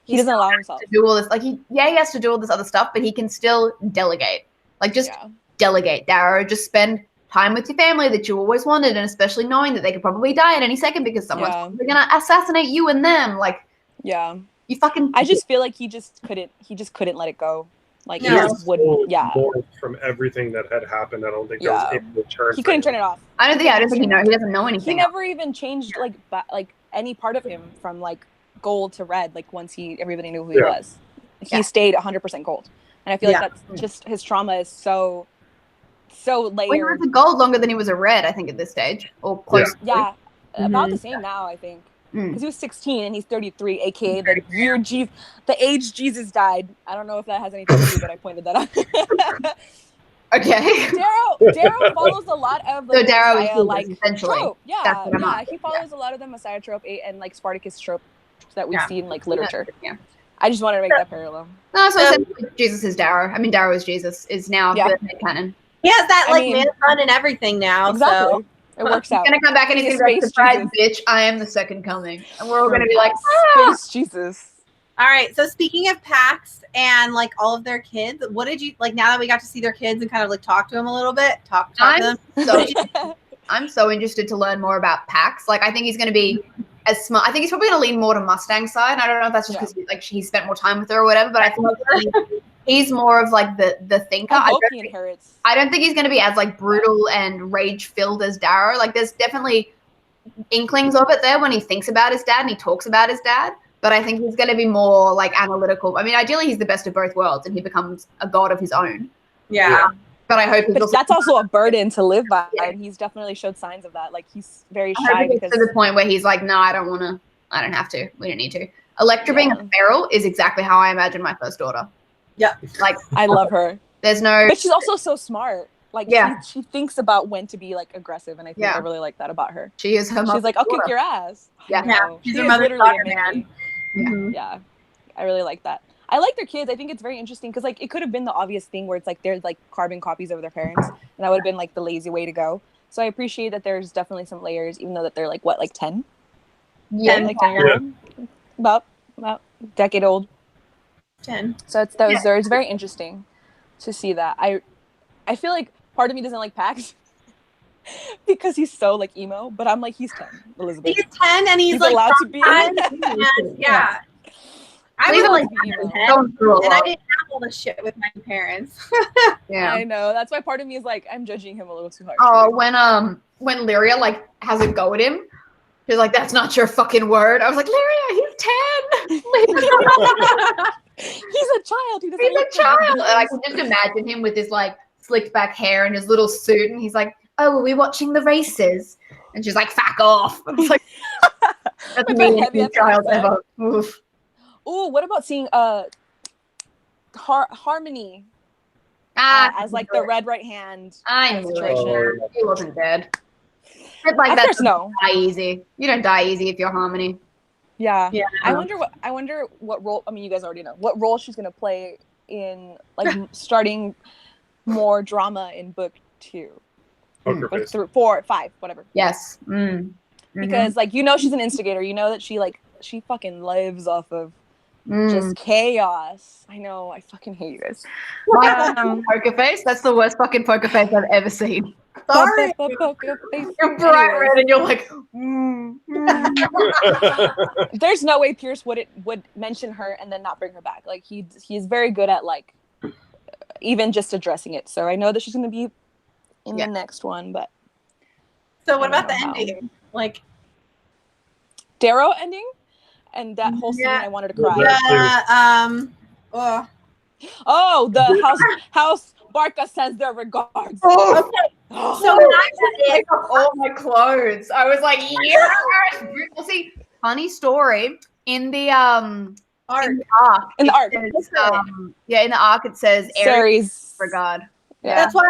He doesn't allow himself to do all this. Like he has to do all this other stuff, but he can still delegate. Like just delegate, Darrow. Just spend time with your family that you always wanted, and especially knowing that they could probably die at any second because someone's probably gonna assassinate you and them. Like you fucking. I just feel like he just couldn't let it go. Like he just wouldn't. From everything that had happened, I don't think there was able to turn. He couldn't turn it off. I don't think he knows. He doesn't know anything. He never even changed like any part of him from like gold to red. Like once everybody knew who he was. He stayed 100% gold, and I feel like that's just his trauma is so layered. Well, he was a gold longer than he was a red, I think, at this stage, or close. Yeah, about the same now, I think. Because he was 16 and he's 33, aka the age Jesus died. I don't know if that has anything to do, but I pointed that out. Okay. Darrow follows a lot of the Messiah, like essentially trope. Yeah, he follows a lot of the Messiah trope and like Spartacus trope that we see in like literature. Yeah. I just wanted to make that parallel. No, so essentially Jesus is Darrow. I mean, Darrow is Jesus is now the canon. He has that man fun and everything now. Exactly. So. It works out. He's gonna come back and he's gonna be like, surprise, bitch, I am the second coming. And we're all gonna be like, Space Jesus. All right. So speaking of Pax and like all of their kids, what did you like now that we got to see their kids and kind of like talk to them a little bit? Talk to them. I'm so interested to learn more about Pax. Like, I think he's gonna be as smart. I think he's probably gonna lean more to Mustang's side. I don't know if that's just because like he spent more time with her or whatever, but I think he's more of like the thinker. I hope he inherits. I don't think he's going to be as like brutal and rage filled as Darrow. Like there's definitely inklings of it there when he thinks about his dad and he talks about his dad. But I think he's going to be more like analytical. I mean, ideally he's the best of both worlds and he becomes a god of his own. Yeah. But I hope that's also a burden to live by. And he's definitely showed signs of that. Like he's very shy to the point where he's like, no, I don't have to. We don't need to. Electra being a feral is exactly how I imagine my first daughter. Yeah. Like I love her. There's no. But she's also so smart. Like she thinks about when to be like aggressive, and I think I really like that about her. She is her. She's like, I'll kick your ass. Yeah. She's her mother's daughter, man. Yeah. I really like that. I like their kids. I think it's very interesting because like it could have been the obvious thing where it's like they're like carbon copies of their parents, and that would have been like the lazy way to go. So I appreciate that there's definitely some layers, even though that they're like what, like 10? Yeah, like 10 about decade old. 10. So it's those. It's very interesting to see that. I feel like part of me doesn't like Pax because he's so like emo, but I'm like he's 10, Elizabeth. He's 10 and he's like allowed to be. Yeah. I was like 10, and I didn't have all this shit with my parents. Yeah, I know. That's why part of me is like I'm judging him a little too hard. Oh, when Lyria like has a go at him. She's like, that's not your fucking word. I was like, Lyria, he's 10. He's a child. He's a child. And I can just imagine him with his like slicked back hair and his little suit, and he's like, "Oh, are we watching the races?" And she's like, "Fuck off!" I was like, "That's the meanest child ever." Oof. Ooh, what about seeing Harmony as like the red right hand? I knew he wasn't dead. But like that doesn't die easy. You don't die easy if you're Harmony. Yeah. I wonder what role. I mean, you guys already know what role she's gonna play in like starting more drama in book 2, book 3, 4, 5, whatever. Yes. Because like she's an instigator. You know that she fucking lives off of just chaos. I know. I fucking hate you guys. Poker face. That's the worst fucking poker face I've ever seen. Sorry. You're bright red and you're like. There's no way Pierce would mention her and then not bring her back. Like he's very good at like even just addressing it. So I know that she's going to be in the next one, but so what about the ending? Like Darrow ending, and that whole scene, I wanted to cry. Oh, the house Barca sends their regards. Oh, Okay. Oh. So when I read it, take off all my clothes. I was like, yes. Well, see, funny story. In the art. in the arc, In the arc. it says, in the arc it says Aries Ceres. regard. Yeah. That's why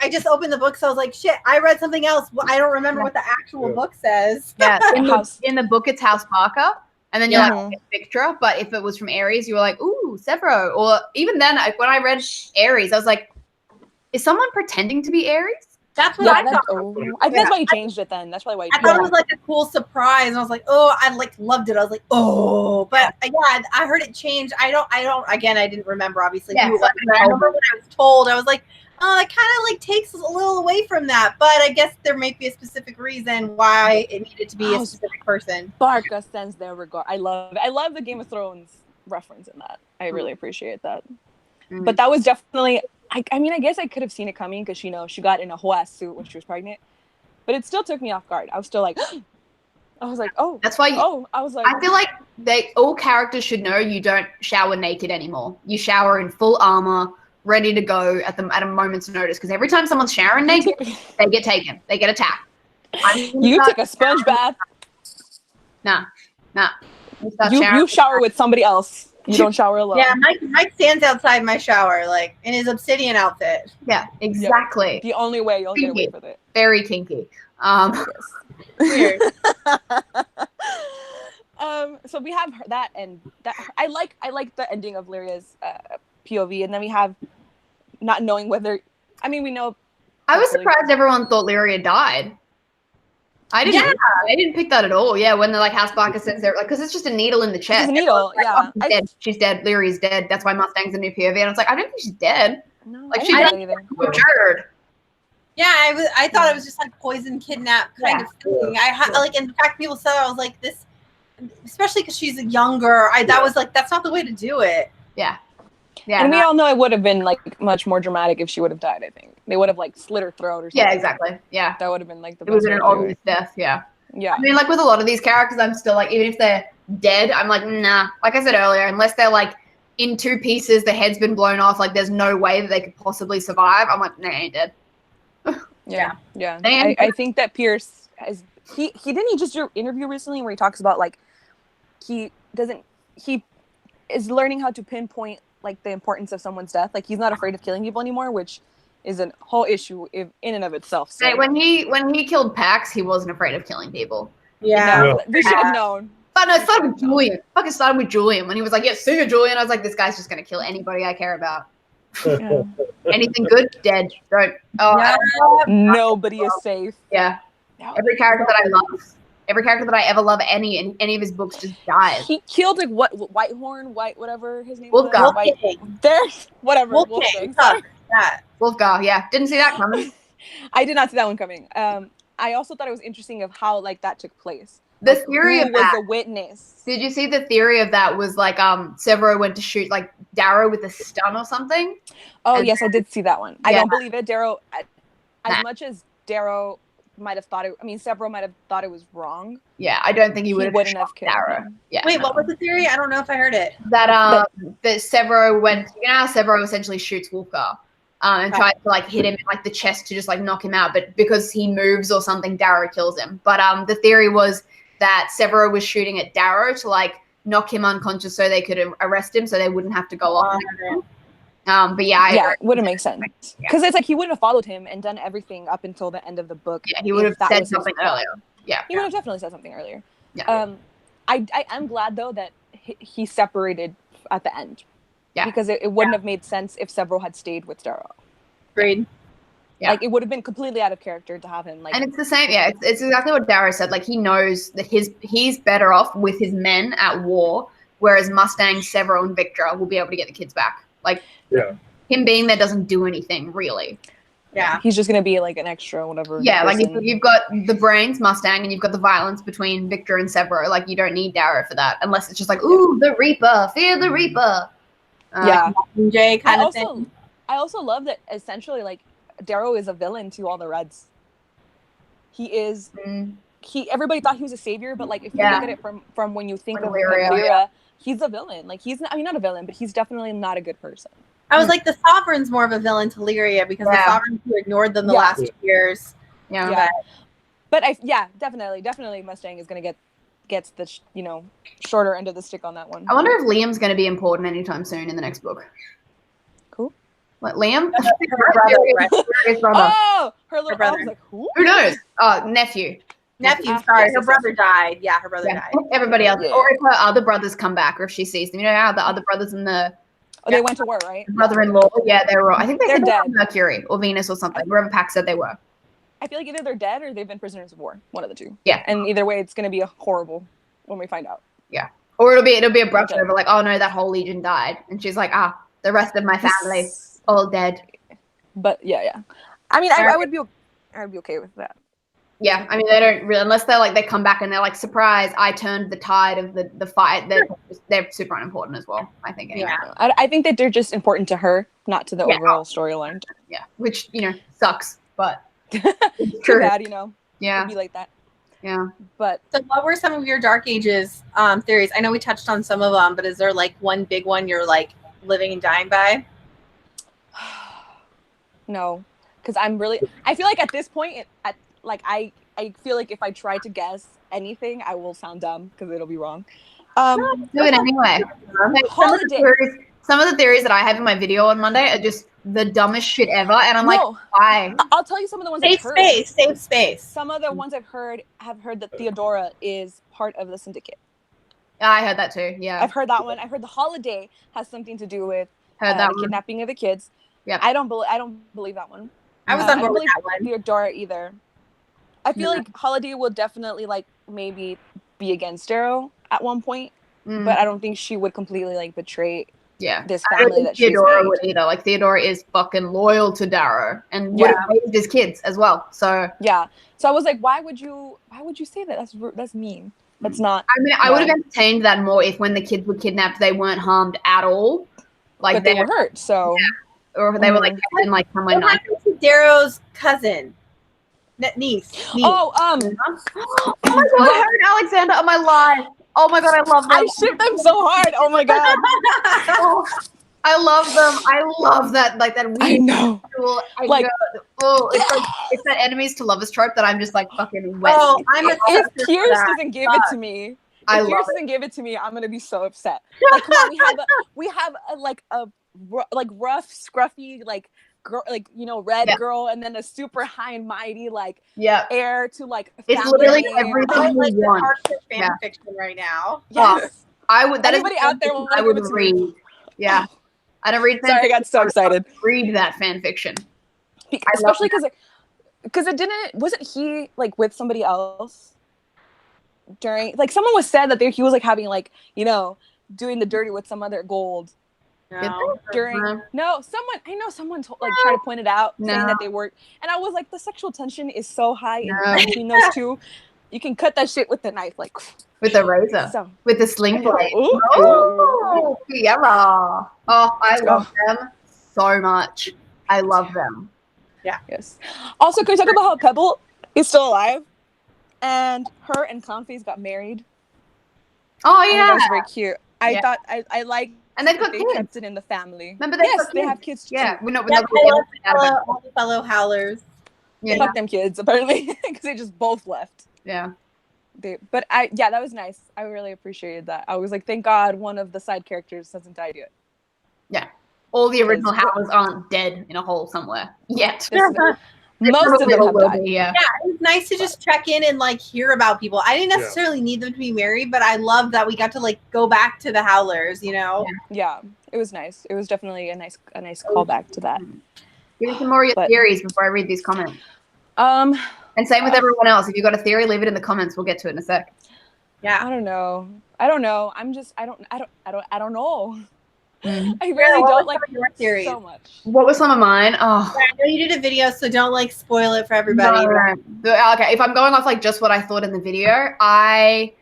I just opened the book, so I was like, shit, I read something else. Well, I don't remember what the actual book says. Yeah, House. in the book it's House Barker, and then you're Yeah. like, it's Victra. But if it was from Aries, you were like, ooh, Severo. Or even then, when I read Aries, I was like, is someone pretending to be Aries? That's what Yeah, I thought. I think that's why he changed it then. That's probably why he I changed thought it was like a cool surprise, and I was like, "Oh, I loved it." I was like, "Oh," but yeah, I heard it change. I don't. Again, I didn't remember obviously Yeah, who it was. But I remember when I was told, I was like, "Oh, it kind of like takes a little away from that." But I guess there might be a specific reason why it needed to be a specific person. Barca sends their regard. I love the Game of Thrones reference in that. I really appreciate that. But that was definitely. I mean, I guess I could have seen it coming because she got in a whole ass suit when she was pregnant, but it still took me off guard. I was still like, I was like, oh, that's why. I was like, I feel like all characters should know you don't shower naked anymore. You shower in full armor, ready to go at a moment's notice. Because every time someone's showering naked, they get taken. They get attacked. You took a sponge bath. Nah. You shower with somebody else. You don't shower alone. Yeah, Mike stands outside my shower, like in his obsidian outfit. Yeah, exactly. Yep. The only way you'll get away with it. Very kinky. Yes. Weird. So we have that, and that I like the ending of Lyria's POV, and then we have not knowing whether. I mean, we know. I was surprised everyone thought Lyria died. I didn't. Yeah. I didn't pick that at all. Yeah, when the House Barker says they're like, because it's just a needle in the chest. It's a needle. Like, yeah. oh, she's dead. Lyria's dead. That's why Mustang's a new POV. And I was like, I don't think she's dead. No, like she's murdered. Yeah, I thought it was just like poison kidnap kind of thing. Like, in fact, people said I was like this, especially because she's younger. That was like that's not the way to do it. Yeah. Yeah, and we all know it would have been like much more dramatic if she would have died. I think they would have like slit her throat or something. Yeah, exactly. Yeah, that would have been like the. It was an obvious death. Yeah. Yeah. I mean, like with a lot of these characters, I'm still like, even if they're dead, I'm like, nah. Like I said earlier, unless they're like in two pieces, the head's been blown off, like there's no way that they could possibly survive. I'm like, nah, ain't dead. Yeah. I think that Pierce has he didn't he just do an interview recently where he talks about like he is learning how to pinpoint like the importance of someone's death. Like he's not afraid of killing people anymore, which is a whole issue in and of itself. So. Hey, when he killed Pax, he wasn't afraid of killing people. Yeah, no, we should have known. But no, it started with Julian. Fucking started with Julian when he was like, "Yeah, see you, Julian." I was like, "This guy's just gonna kill anybody I care about." Yeah. Anything good, dead. Don't. Oh, yeah. Nobody is safe. Yeah. Every character that I love. Every character that I ever love in any of his books just dies. He killed like Whitehorn, whatever his name was. There's whatever. Wolfgar, yeah. Didn't see that coming. I did not see that one coming. I also thought it was interesting of how like that took place. The theory of that was a witness. Did you see the theory of that was like Severo went to shoot like Darrow with a stun or something? Oh yes, I did see that one. Yeah. I don't believe it. Darrow, as much as Darrow might have thought it. I mean, Severo might have thought it was wrong. Yeah, I don't think he wouldn't have killed Darrow. Yeah. Wait, what was the theory? I don't know if I heard it. That that Severo went. You know how Severo essentially shoots Wolfgar, and tries to like hit him in like the chest to just like knock him out, but because he moves or something, Darrow kills him. But the theory was that Severo was shooting at Darrow to like knock him unconscious so they could arrest him, so they wouldn't have to go off. But yeah, it wouldn't make sense because it's like he wouldn't have followed him and done everything up until the end of the book. Yeah, he would have said something earlier. Yeah, he would have definitely said something earlier. Yeah. I'm glad though that he separated at the end. Yeah, because it wouldn't have made sense if Severo had stayed with Darrow. Agreed. Yeah. Like it would have been completely out of character to have him like. And it's the same. Yeah, it's exactly what Darrow said. Like he knows that he's better off with his men at war, whereas Mustang, Severo, and Victra will be able to get the kids back. Like, him being there doesn't do anything really. Yeah, he's just gonna be like an extra, whatever. Yeah, person. Like you've got the brains, Mustang, and you've got the violence between Victra and Severo. Like you don't need Darrow for that, unless it's just like, ooh, the Reaper, fear the Reaper. Jay kind of thing. I also love that essentially like Darrow is a villain to all the Reds. He is everybody thought he was a savior, but like if you Yeah. look at it from when you think of Lyria, Lyra, he's a villain. Like he's not, I mean, not a villain, but he's definitely not a good person. I was like, the Sovereign's more of a villain to Lyria because the Sovereign who ignored them the last 2 years. Yeah. But definitely Mustang is gonna gets the shorter end of the stick on that one. I wonder if Liam's going to be important anytime soon in the next book. Cool. Like Liam? Her brother. His brother. Oh, her little brother. I was like, who? Who knows? Nephew. Nephew, sorry. Yes, Her brother died. Yeah, her brother died. Everybody else. Yeah. Or if her other brothers come back, or if she sees them. You know how the other brothers and the They went to war, right? brother-in-law, they were. I think they They're said they were dead. Mercury or Venus or something. Wherever Pax said they were. I feel like either they're dead or they've been prisoners of war. One of the two. Yeah. And either way, it's gonna be horrible when we find out. Or it'll be a brush over, like, oh no, that whole legion died, and she's like, the rest of my family all dead. But yeah. I mean, I would be okay with that. Yeah, I mean, they don't really, unless they're like, they come back and they're like, surprise, I turned the tide of the fight. They're super unimportant as well, I think. Anyway. Yeah. I think that they're just important to her, not to the overall storyline. Yeah, which, sucks, but it's Too true. bad, Yeah, It'd be like that. yeah. But So what were some of your Dark Ages theories? I know we touched on some of them, but is there like one big one you're like living and dying by? no, because I feel like at this point, I feel like if I try to guess anything, I will sound dumb because it'll be wrong. Do it anyway. Some of the theories that I have in my video on Monday are just the dumbest shit ever, and I'm like, why? I'll tell you some of the ones I've heard. Safe space. Some of the ones I've heard that Theodora is part of the syndicate. I heard that too. Yeah, I've heard that one. I heard the holiday has something to do with that the kidnapping of the kids. Yeah, I don't believe that one. I was on board with that one. Theodora either. I feel like Holiday will definitely like maybe be against Darrow at one point, but I don't think she would completely like betray this family that she's Theodora made. would either. Like Theodora is fucking loyal to Darrow and would have raised his kids as well. So so I was like, why would you say that? That's mean. That's not. I mean, I would have entertained that more if when the kids were kidnapped, they weren't harmed at all. Like but they were hurt. So or if they were like kept in like somewhere What nice. happened to Darrow's cousin? Niece. Oh my god, her and Alexander are my life. Oh my god, I love them. I ship them so hard. Oh my god. I love them. I love that, like that weird. I know. Like, it's that enemies to lovers trope that I'm just like fucking wet. Oh, if Pierce doesn't give it to me, I'm gonna be so upset. Like, come on, we have a rough, scruffy, like girl, like red girl, and then a super high and mighty heir to like. It's literally everything like you want. Fan fiction right now. Yes, I would. That anybody is out there I would read. Yeah, I don't read. Sorry, I got so excited. Read that fan fiction, especially because it didn't. Wasn't he like with somebody else during? Like someone was said that he was like having like doing the dirty with some other gold. Someone tried to point it out, saying that they were, and I was like, the sexual tension is so high between those two. You can cut that shit with a knife, like with a razor, with a sling blade. Oh, Piera. Oh, I love them so much. I love them. Yeah. Yes. Also, can we talk about how Pebble is still alive, and her and Confi's got married? Oh yeah, that was very cute. I thought I liked. And they've got they kids. kept it in the family. Remember, they have kids too. Yeah, we're not all the fellow howlers. Yeah. Fuck them kids, apparently, because they just both left. Yeah. That was nice. I really appreciated that. I was like, thank God one of the side characters hasn't died yet. Yeah. All the original howlers aren't dead in a hole somewhere yet. Most of them have died. Yeah, it was nice to just check in and like hear about people. I didn't necessarily need them to be married, but I love that we got to like go back to the howlers, Yeah, it was nice. It was definitely a nice callback to that. Give me some more of your theories before I read these comments. And same with everyone else. If you've got a theory, leave it in the comments. We'll get to it in a sec. Yeah. I don't know. I don't know. I don't know. Mm. I really don't like your theories so much. What were some of mine? Oh, I know you did a video, so don't like spoil it for everybody. No. Okay, if I'm going off like just what I thought in the video, I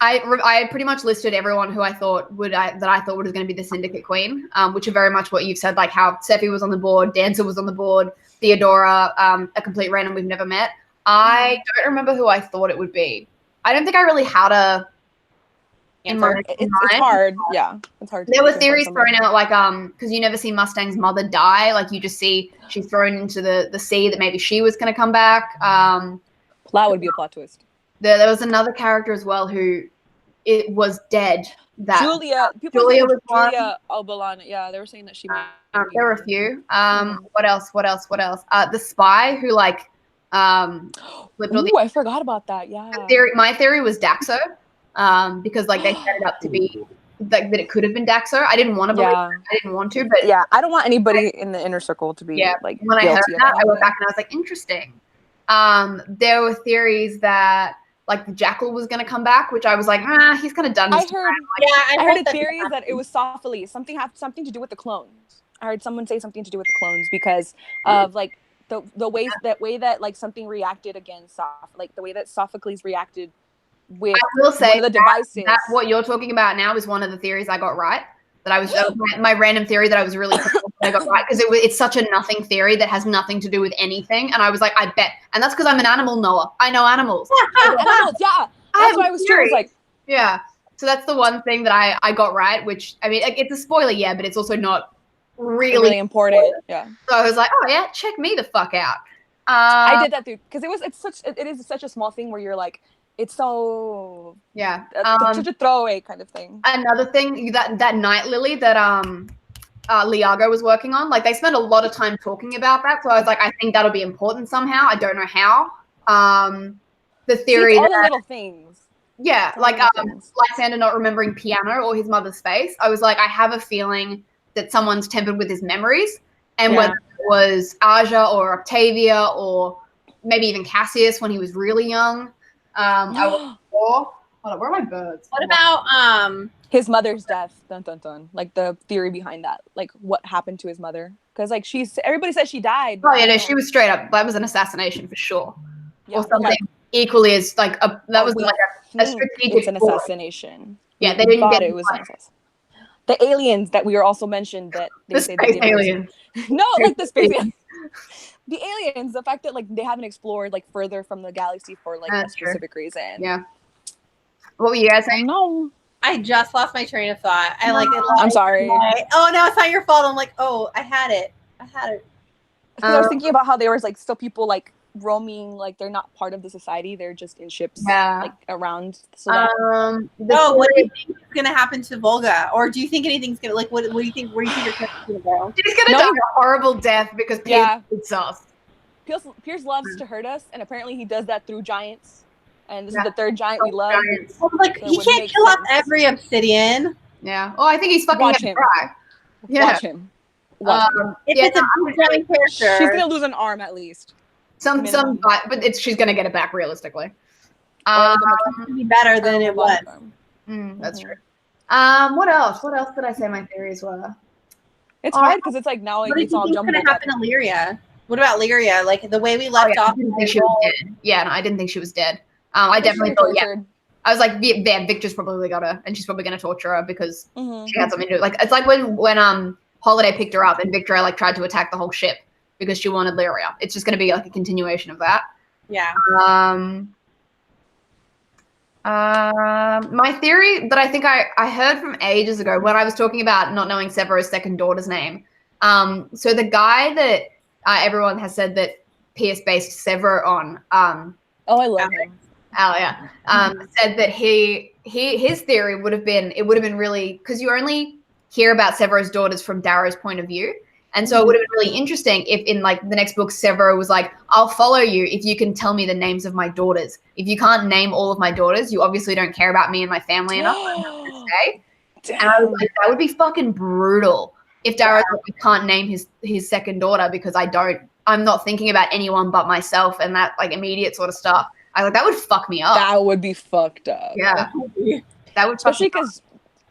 pretty much listed everyone who I thought was going to be the Syndicate Queen, which are very much what you've said, like how Sephi was on the board, Dancer was on the board, Theodora, a complete random we've never met. I don't remember who I thought it would be. I don't think I really had a in my Answer. It's mind. hard. Yeah, it's hard. There were to theories pinpoint thrown out like because you never see Mustang's mother die. Like you just see she's thrown into the sea that maybe she was going to come back. that would be a plot twist. There was another character as well who it was dead. That Julia. People Julia saying was one. Julia Albalana. Yeah, they were saying that she might. be There were a one. few. What else? The spy who like flipped all the Ooh, I forgot about that. Yeah. theory. My theory was Daxo, because like they set it up to be like that it could have been Daxo. I didn't want to believe. Yeah. It. I didn't want to, but Yeah, I don't want anybody in the inner circle to be like when I guilty heard of that, I went anything. back and I was like, interesting. There were theories that like the Jackal was going to come back, which I was like, he's kind of done. I his heard, time. Yeah, I heard a that. theory that it was Sophocles. Something to do with the clones. I heard someone say something to do with the clones because of like the way that like something reacted against like the way that Sophocles reacted with I will say one of the devices. that what you're talking about now is one of the theories I got right. That was my random theory that I was really I got right because it's such a nothing theory that has nothing to do with anything, and I was like, I bet, and that's because I'm an animal knower. I know animals. Animals, yeah. That's why I was too. I was like, yeah. So that's the one thing that I got right, which I mean, it's a spoiler, yeah, but it's also not really important. Yeah. So I was like, oh yeah, check me the fuck out. I did that too because it is such a small thing where you're like, it's so such a throwaway kind of thing. Another thing that night lily that Liago was working on, like they spent a lot of time talking about that. So I was like, I think that'll be important somehow. I don't know how. The theory all the little things. Yeah, like Lysander not remembering piano or his mother's face. I was like, I have a feeling that someone's tempered with his memories, and whether it was Aja or Octavia or maybe even Cassius when he was really young. I was hold on, where are my birds? What about his mother's death? Dun dun dun. Like the theory behind that, like what happened to his mother? Because like everybody says she died. Oh yeah, no, she was straight up. That was an assassination for sure, yeah, or something equally as like that was like a strategic. It's an assassination. Yeah, they didn't get it was an assassination. The aliens that we were also mentioned that they say space aliens. No, like the space aliens. The aliens, the fact that like they haven't explored like further from the galaxy for like a specific reason. Yeah. What were you guys saying? No. I just lost my train of thought. I'm sorry. Oh no, it's not your fault. I'm like, oh, I had it. Because I was thinking about how there was like still people like roaming, like they're not part of the society. They're just in ships, like around. So that... what do you think is gonna happen to Volga, or do you think anything's gonna like? What do you think? Where do you think your character's gonna go? She's gonna die a horrible death because Pierce hates us. Pierce loves to hurt us, and apparently he does that through giants. And this is the third giant we love. Like he can't kill off every obsidian. Yeah. Oh, I think he's fucking Watch him. Try. Yeah. Watch him. Watch him. If it's a giant character, she's gonna lose an arm at least. But she's gonna get it back realistically. Be better than it was. That's true. What else? What else did I say my theories were? It's hard because it's like now it's all jumbled. What's gonna happen to Lyria? What about Lyria? Like the way we left off. I didn't think she was dead. Yeah, no, I didn't think she was dead. I definitely thought, I was like, Victor's probably got her, and she's probably gonna torture her because she had something to do. Like it's like when Holiday picked her up and Victor like tried to attack the whole ship because she wanted Lyria. It's just gonna be like a continuation of that. Yeah. My theory that I think I heard from ages ago when I was talking about not knowing Severo's second daughter's name. So the guy that everyone has said that Pierce based Severo on. I love him. Oh yeah. Said that his theory would have been really because you only hear about Severo's daughters from Darrow's point of view. And so it would have been really interesting if in like the next book, Severo was like, I'll follow you if you can tell me the names of my daughters. If you can't name all of my daughters, you obviously don't care about me and my family enough to stay. And I was like, that would be fucking brutal if Darrow can't name his second daughter because I'm not thinking about anyone but myself and that like immediate sort of stuff. I like that would fuck me up. That would be fucked up. Yeah. That would especially because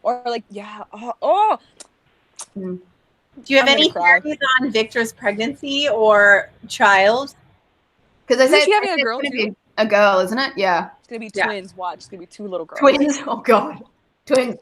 or like Do you have any theories on Victor's pregnancy or child? Because I said having a girl too. A girl, isn't it? Yeah. It's gonna be twins. Watch, it's gonna be 2 little girls. Twins. Oh god. Twins.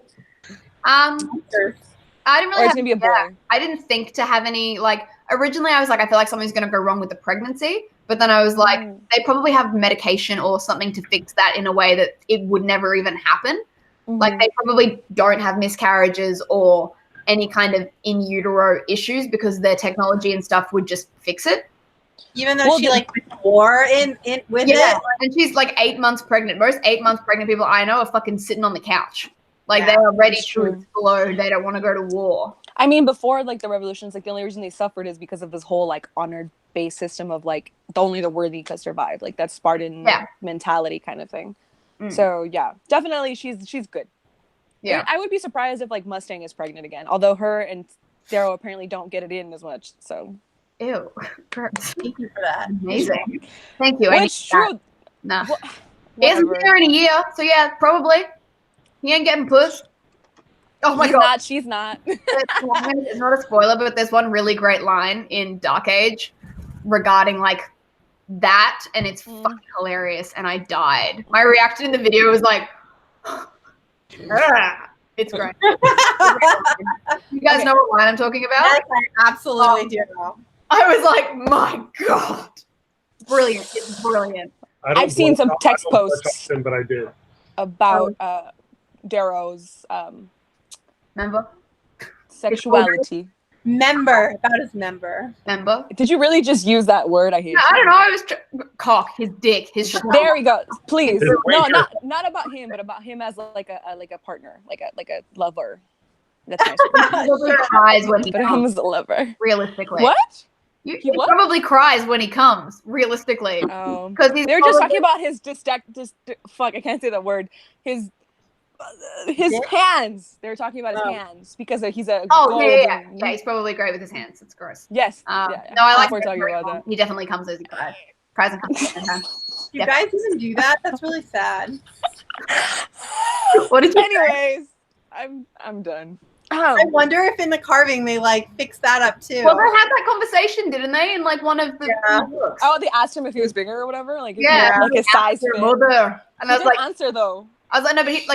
I didn't really. It's gonna be a boy. I didn't think to have any like. Originally, I was like, I feel like something's gonna go wrong with the pregnancy, But then I was like, they probably have medication or something to fix that in a way that it would never even happen. Like they probably don't have miscarriages or any kind of in utero issues because their technology and stuff would just fix it. Even though she like wore in with it. And she's like 8 months pregnant. Most 8 months pregnant people I know are fucking sitting on the couch. Like they are ready to explode. They don't want to go to war. I mean, before like the revolutions, like the only reason they suffered is because of this whole like honor-based system of like only the worthy could survive. Like that Spartan mentality kind of thing. So yeah, definitely she's good. Yeah, I would be surprised if like Mustang is pregnant again. Although her and Darrow apparently don't get it in as much. So ew, gross. Thank you for that. Amazing. Thank you. It's true. No, he hasn't been there in a year. So yeah, probably he ain't getting pushed. Oh my god, she's not. It's not a spoiler, but there's one really great line in Dark Age regarding like that, and it's fucking hilarious. And I died. My reaction in the video was like. It's great. You guys know what line I'm talking about? Yes, I absolutely do. I was like, my god, brilliant! It's brilliant. I've seen some text posts, but I did about Darrow's sexuality. About his member. Did you really just use that word? I hate. I don't know. I was cock, his dick, his. There we go. Please, no, not about him, but about him as like a partner, like a lover. That's nice. He probably cries when he comes. Him as a lover. Realistically, what? He probably cries when he comes. Realistically, because they're just talking about his fuck. I can't say that word. His hands. They were talking about his hands because he's a yeah. He's probably great with his hands. It's gross. Yes. No, I like. We're talking about that. He definitely comes as he cries. Cries and comes. You guys even do that? That's really sad. What did you? Anyways, I'm done. I wonder if in the carving they like fix that up too. Well, they had that conversation, didn't they? In like one of the books. Oh, they asked him if he was bigger or whatever. Like like his size. Mother. And I was like, answer though. I was like, no, but he'd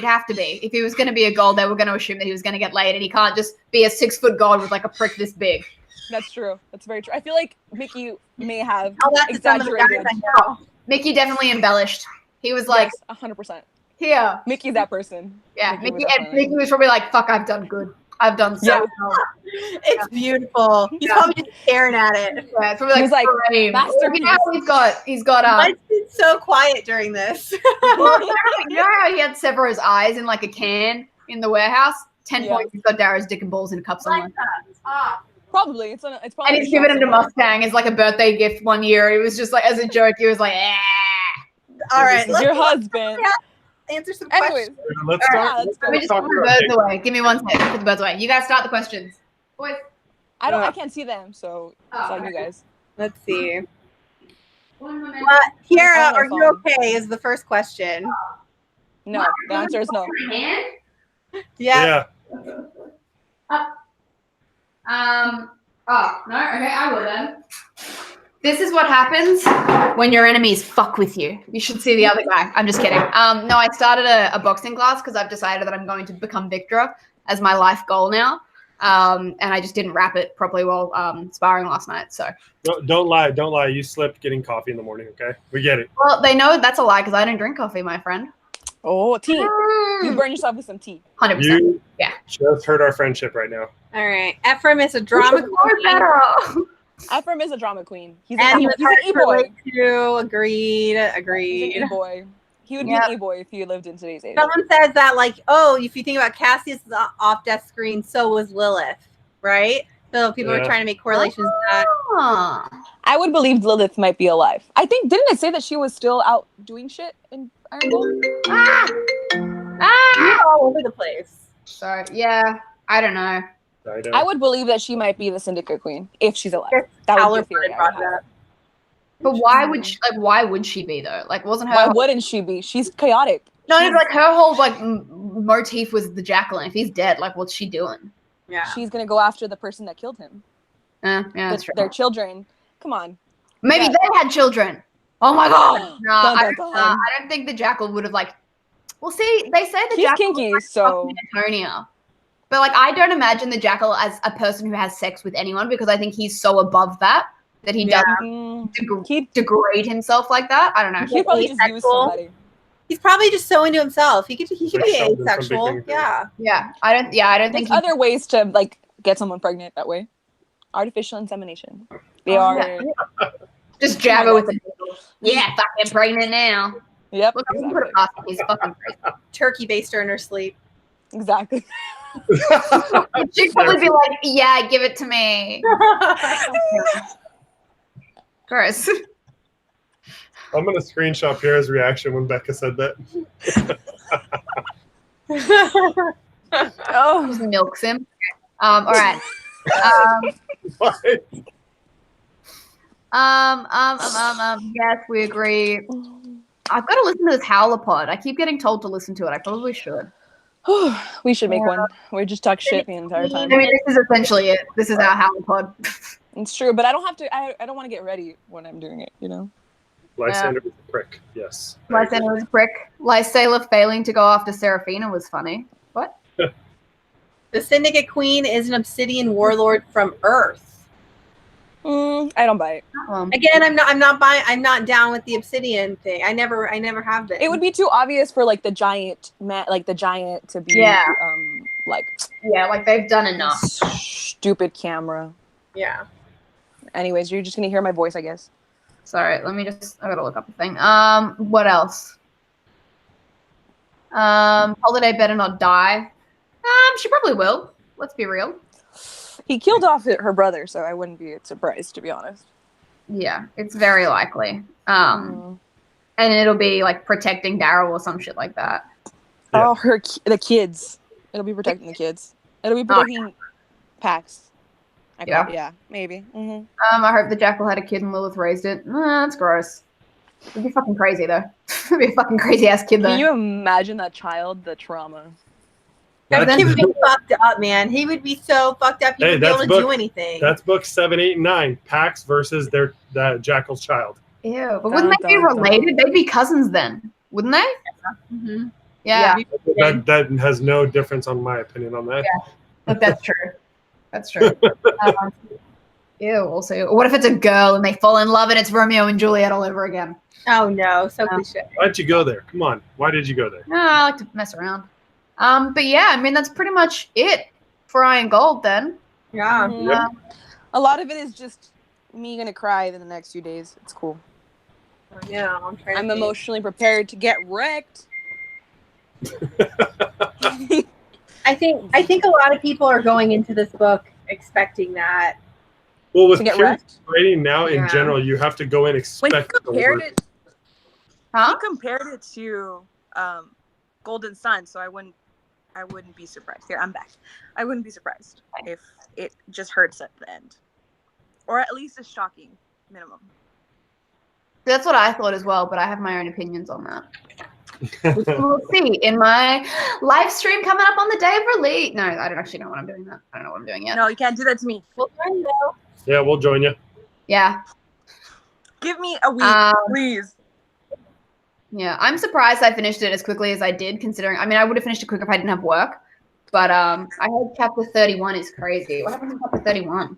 have to be. If he was going to be a god, they were going to assume that he was going to get laid, and he can't just be a 6 foot god with like a prick this big. That's true. That's very true. I feel like Mickey may have exaggerated. Mickey definitely embellished. He was like 100%. Yeah. Mickey's that person. Yeah, Mickey was probably like, fuck, I've done good. I've done so well. It's beautiful. He's probably just staring at it. Yeah, it's probably like, he's like masterpiece. He's got Why is so quiet during this? You know how he had Severo's eyes in like a can in the warehouse? 10 points. He's got Darrow's dick and balls in a cup somewhere. Probably. It's probably. And he's given him to Mustang as like a birthday gift one year. It was just like as a joke. He was like, All right, this is your husband. Answer some questions. Let's Let me just put the birds away. Give me 1 second. Put the birds away. You guys start the questions. Boys. I can't see them, so it's on you guys. Let's see. Piera, are you okay? Is the first question. No, the answer is no. Yeah. Oh no. Okay, I will then. This is what happens when your enemies fuck with you. You should see the other guy. I'm just kidding. No, I started a boxing class because I've decided that I'm going to become Victor as my life goal now. And I just didn't wrap it properly while sparring last night. So don't lie. You slipped getting coffee in the morning. Okay, we get it. Well, they know that's a lie because I don't drink coffee, my friend. Oh, tea. You burn yourself with some tea. 100%. You just hurt our friendship right now. All right. Ephraim is a drama queen. Ephraim is a drama queen. He's an e-boy. Agreed. He's an e-boy. He would be an e-boy if he lived in today's age. Someone says that, like, if you think about Cassius' off-death screen, so was Lilith, right? So people are trying to make correlations to that. I would believe Lilith might be alive. I think, didn't it say that she was still out doing shit in Iron Gold? You're all over the place. Sorry. Yeah, I don't know. I would believe that she might be the Syndicate Queen if she's alive. That would be a theory. But why would she be though? Like, wasn't her? Why wouldn't she be? She's chaotic. No, it's like her whole like motif was the Jacqueline. If he's dead, like, what's she doing? Yeah, she's gonna go after the person that killed him. Yeah, that's true. Their children. Come on. Maybe they had children. Oh my god. No, I don't think the Jackal would have like. Well, see, they say the Jackal kinky, was so Antonia. But like, I don't imagine the Jackal as a person who has sex with anyone because I think he's so above that. that he Yeah. doesn't degrade himself like that. I don't know. He probably just used Asexual. somebody. He's probably just so into himself. He could Like be Sheldon from Big asexual. Bang Theory. Yeah. Yeah, I don't There's think other ways to like get someone pregnant that way. Artificial insemination. They are. yeah. Just jab it with a needle. Yeah, fucking pregnant now. Yep. Look, I can Exactly. put it past him. He's fucking crazy. Turkey baster in her sleep. Exactly. She'd probably be like, "Yeah, give it to me." Gross. I'm gonna screenshot Piera's reaction when Becca said that. Oh. Just milks him. All right. What? Yes, we agree. I've got to listen to this Howler pod. I keep getting told to listen to it. I probably should. We should make one. We just talk shit the entire time. I mean, this is essentially it. This is our Howler pod. It's true, but I don't have to. I don't want to get ready when I'm doing it. You know. Lysander was a prick. Yes. Lysander was a prick. Lysander failing to go after Seraphina was funny. What? The Syndicate Queen is an obsidian warlord from Earth. I don't buy it. Again, I'm not down with the obsidian thing. I never have been. It would be too obvious for like the giant to be Yeah. like they've done enough. stupid camera. Yeah. Anyways, you're just gonna hear my voice, I guess. Sorry, I gotta look up the thing. What else? Holiday better not die. She probably will. Let's be real. He killed off her brother, so I wouldn't be surprised, to be honest. Yeah, it's very likely. And it'll be like protecting Daryl or some shit like that. Yeah. Oh, the kids. It'll be protecting the kids. It'll be protecting Pax. Yeah, maybe. Mm-hmm. I hope the jackal had a kid and Lilith raised it. That's gross. It'd be fucking crazy though. It'd be a fucking crazy ass kid though. Can you imagine that child? The trauma. That kid would be fucked up, man. He would be so fucked up. He wouldn't be able to do anything. That's book 7, 8, and 9. Pax versus the Jackal's child. Ew, but wouldn't they be related? They'd be cousins then, wouldn't they? Mm-hmm. Yeah. That has no difference on my opinion on that. Yeah, but that's true. That's true. Ew. Also, what if it's a girl and they fall in love and it's Romeo and Juliet all over again? Oh no, so cliche. Why'd you go there? Come on. Why did you go there? No, I like to mess around. But yeah, I mean that's pretty much it for Iron Gold then. Yeah. Yep. A lot of it is just me gonna cry in the next few days. It's cool. Yeah, I'm emotionally prepared to get wrecked. I think a lot of people are going into this book expecting that. Well, with writing now in general, you have to go in expecting. When he compared it to Golden Sun, so I wouldn't be surprised. Here, I'm back. I wouldn't be surprised if it just hurts at the end, or at least a shocking minimum. That's what I thought as well, but I have my own opinions on that. We'll see in my live stream coming up on the day of release. No, I don't actually know what I'm doing. I don't know what I'm doing yet. No, you can't do that to me. We'll join you. Yeah, we'll join you. Yeah. Give me a week, please. Yeah, I'm surprised I finished it as quickly as I did, considering, I mean, I would have finished it quicker if I didn't have work, but I heard chapter 31 is crazy. What happens in chapter 31?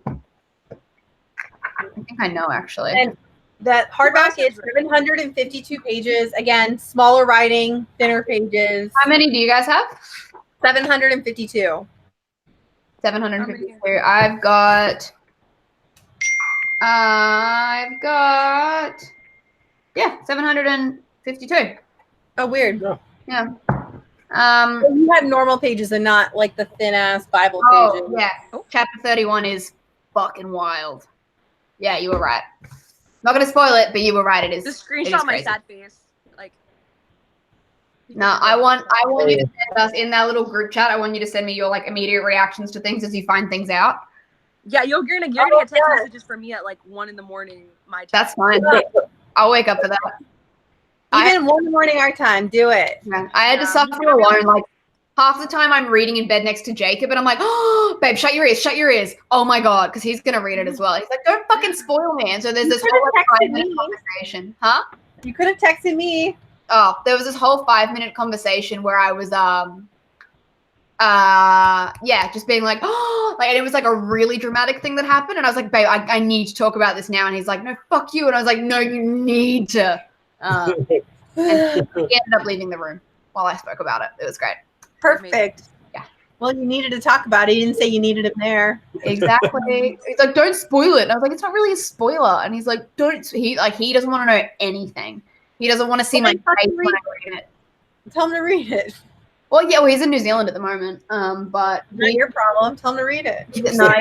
I think I know, actually. And that hardback is 752 pages. Again, smaller writing, thinner pages. How many do you guys have? 752. 752. I've got, yeah, 752. Oh, weird. Yeah. You have normal pages and not like the thin ass Bible pages. Yeah. Chapter 31 is fucking wild. Yeah, you were right. Not gonna spoil it, but you were right. It is. Just screenshot my sad face. Like. No, I want you to send us in that little group chat. I want you to send me your like immediate reactions to things as you find things out. Yeah, you're gonna get text messages from me at like 1 in the morning. My time. That's fine. I'll wake up for that. Even 1 in the morning our time. Do it. Yeah, I had to suffer alone. Like half the time I'm reading in bed next to Jacob, and I'm like, "Oh, babe, shut your ears, shut your ears." Oh my god, because he's gonna read it as well. He's like, "Don't fucking spoil me." And so there's this whole 5-minute conversation, huh? You could have texted me. Oh, there was this whole 5-minute conversation where I was Yeah, just being like, oh, like, and it was like a really dramatic thing that happened, and I was like, babe, I need to talk about this now, and he's like, no, fuck you, and I was like, no, you need to. And he ended up leaving the room while I spoke about it. It was great. Perfect. Yeah. Well, you needed to talk about it. You didn't say you needed him there. Exactly. He's like, don't spoil it. And I was like, it's not really a spoiler. And he's like, don't. He doesn't want to know anything. He doesn't want to see my face when I read it. Tell him to read it. Well, yeah, well, he's in New Zealand at the moment. But Not your problem. Tell him to read it. no,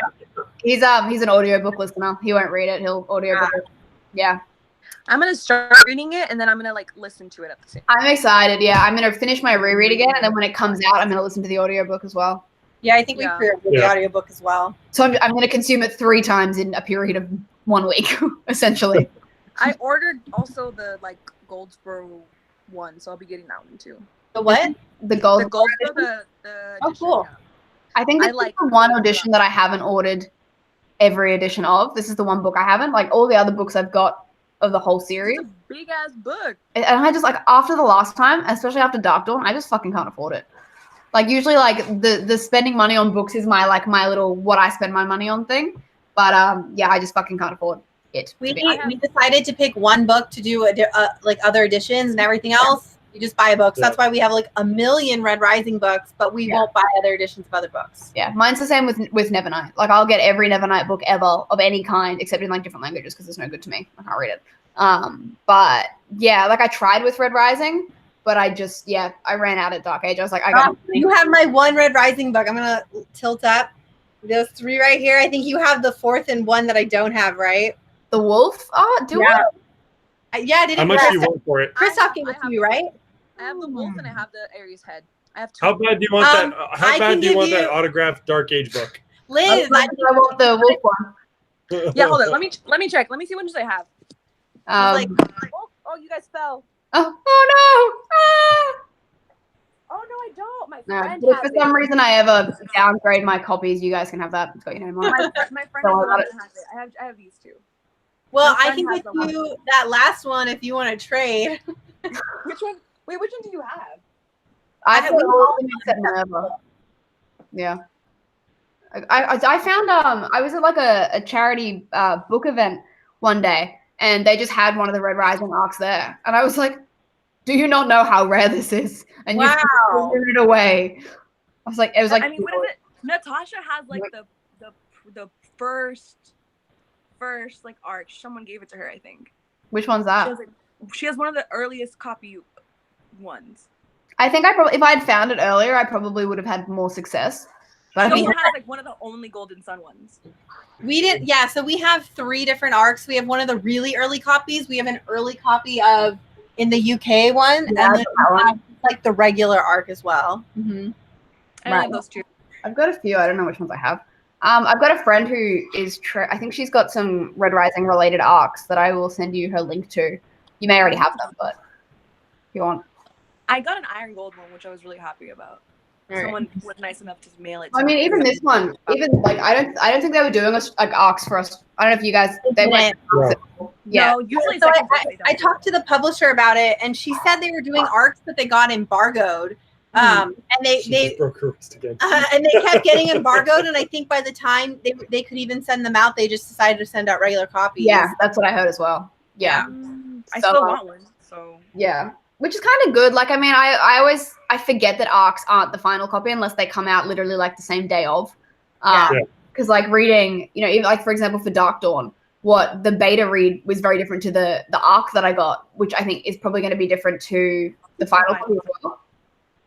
he's an audiobook listener. He won't read it. He'll audiobook it. Yeah. I'm gonna start reading it and then I'm gonna like listen to it at the same time. I'm excited. Yeah, I'm gonna finish my reread again, and then when it comes out, I'm gonna listen to the audiobook as well. Yeah, I think we pre-ordered the audiobook as well. So I'm gonna consume it 3 times in a period of 1 week, essentially. I ordered also the like Goldsboro one, so I'll be getting that one too. The what? The gold. The Goldsboro, the Oh, edition, cool. yeah. I think this is the one edition that I haven't ordered every edition of. This is the one book I haven't. Like all the other books I've got of the whole series. It's a big ass book. And I just like after the last time, especially after Dark Dawn, I just fucking can't afford it. Like usually like the spending money on books is my little what I spend my money on thing. But yeah, I just fucking can't afford it. We decided to pick one book to do like other editions, and everything else you just buy a book. So that's why we have like a million Red Rising books, but we won't buy other editions of other books. Yeah, mine's the same with Nevernight. Like I'll get every Nevernight book ever of any kind, except in like different languages because it's no good to me. I can't read it. But yeah, like I tried with Red Rising, but I ran out at Dark Age. I was like, you have my one Red Rising book. I'm gonna tilt up those 3 right here. I think you have the 4th and one that I don't have, right? The Wolf. Oh, do I? Yeah, did how much do you want for it? Christoph gave it to you, right? I have the wolf and I have the Aries head. I have 2. How bad do you want that? How bad do you want that autographed Dark Age book? Liz, I want the Wolf one. Yeah, hold on. Let me check. Let me see what I have. Oh, you guys fell. Oh no! Oh no, I don't. My No, friend if has for some reason I ever downgrade my copies, you guys can have that. It's got your name on it. my friend has it. I have these 2. Well, I can get you that last one if you want to trade. Which one? Wait, which one do you have? I have all of them except Minerva. Yeah. I found I was at like a charity book event one day, and they just had one of the Red Rising arcs there, and I was like, "Do you not know how rare this is?" And you threw it away. I was like, "It was like." I mean, what is it? Natasha has like the first like arc. Someone gave it to her, I think. Which one's that? She has one of the earliest copy ones. I think if I had found it earlier, I probably would have had more success. But She also has like one of the only Golden Sun ones. We did, yeah. So we have 3 different arcs. We have one of the really early copies. We have an early copy of in the UK one, and then we have like the regular arc as well. Mm-hmm. I have those 2. I've got a few. I don't know which ones I have. I've got a friend who is. I think she's got some Red Rising related arcs that I will send you her link to. You may already have them, but if you want. I got an Iron Gold one, which I was really happy about. Someone was nice enough to mail it to me. Even this one, even like I don't think they were doing us like arcs for us. I don't know if you guys they went. Yeah. No, usually so I talked to the publisher about it, and she said they were doing arcs, but they got embargoed. And they kept getting embargoed, and I think by the time they could even send them out, they just decided to send out regular copies. Yeah, that's what I heard as well. Yeah, I still want one. So yeah. Which is kind of good. Like, I mean, I forget that arcs aren't the final copy unless they come out literally like the same day of. Because like reading, you know, even like for example for Dark Dawn, what the beta read was very different to the arc that I got, which I think is probably going to be different to the final copy as well.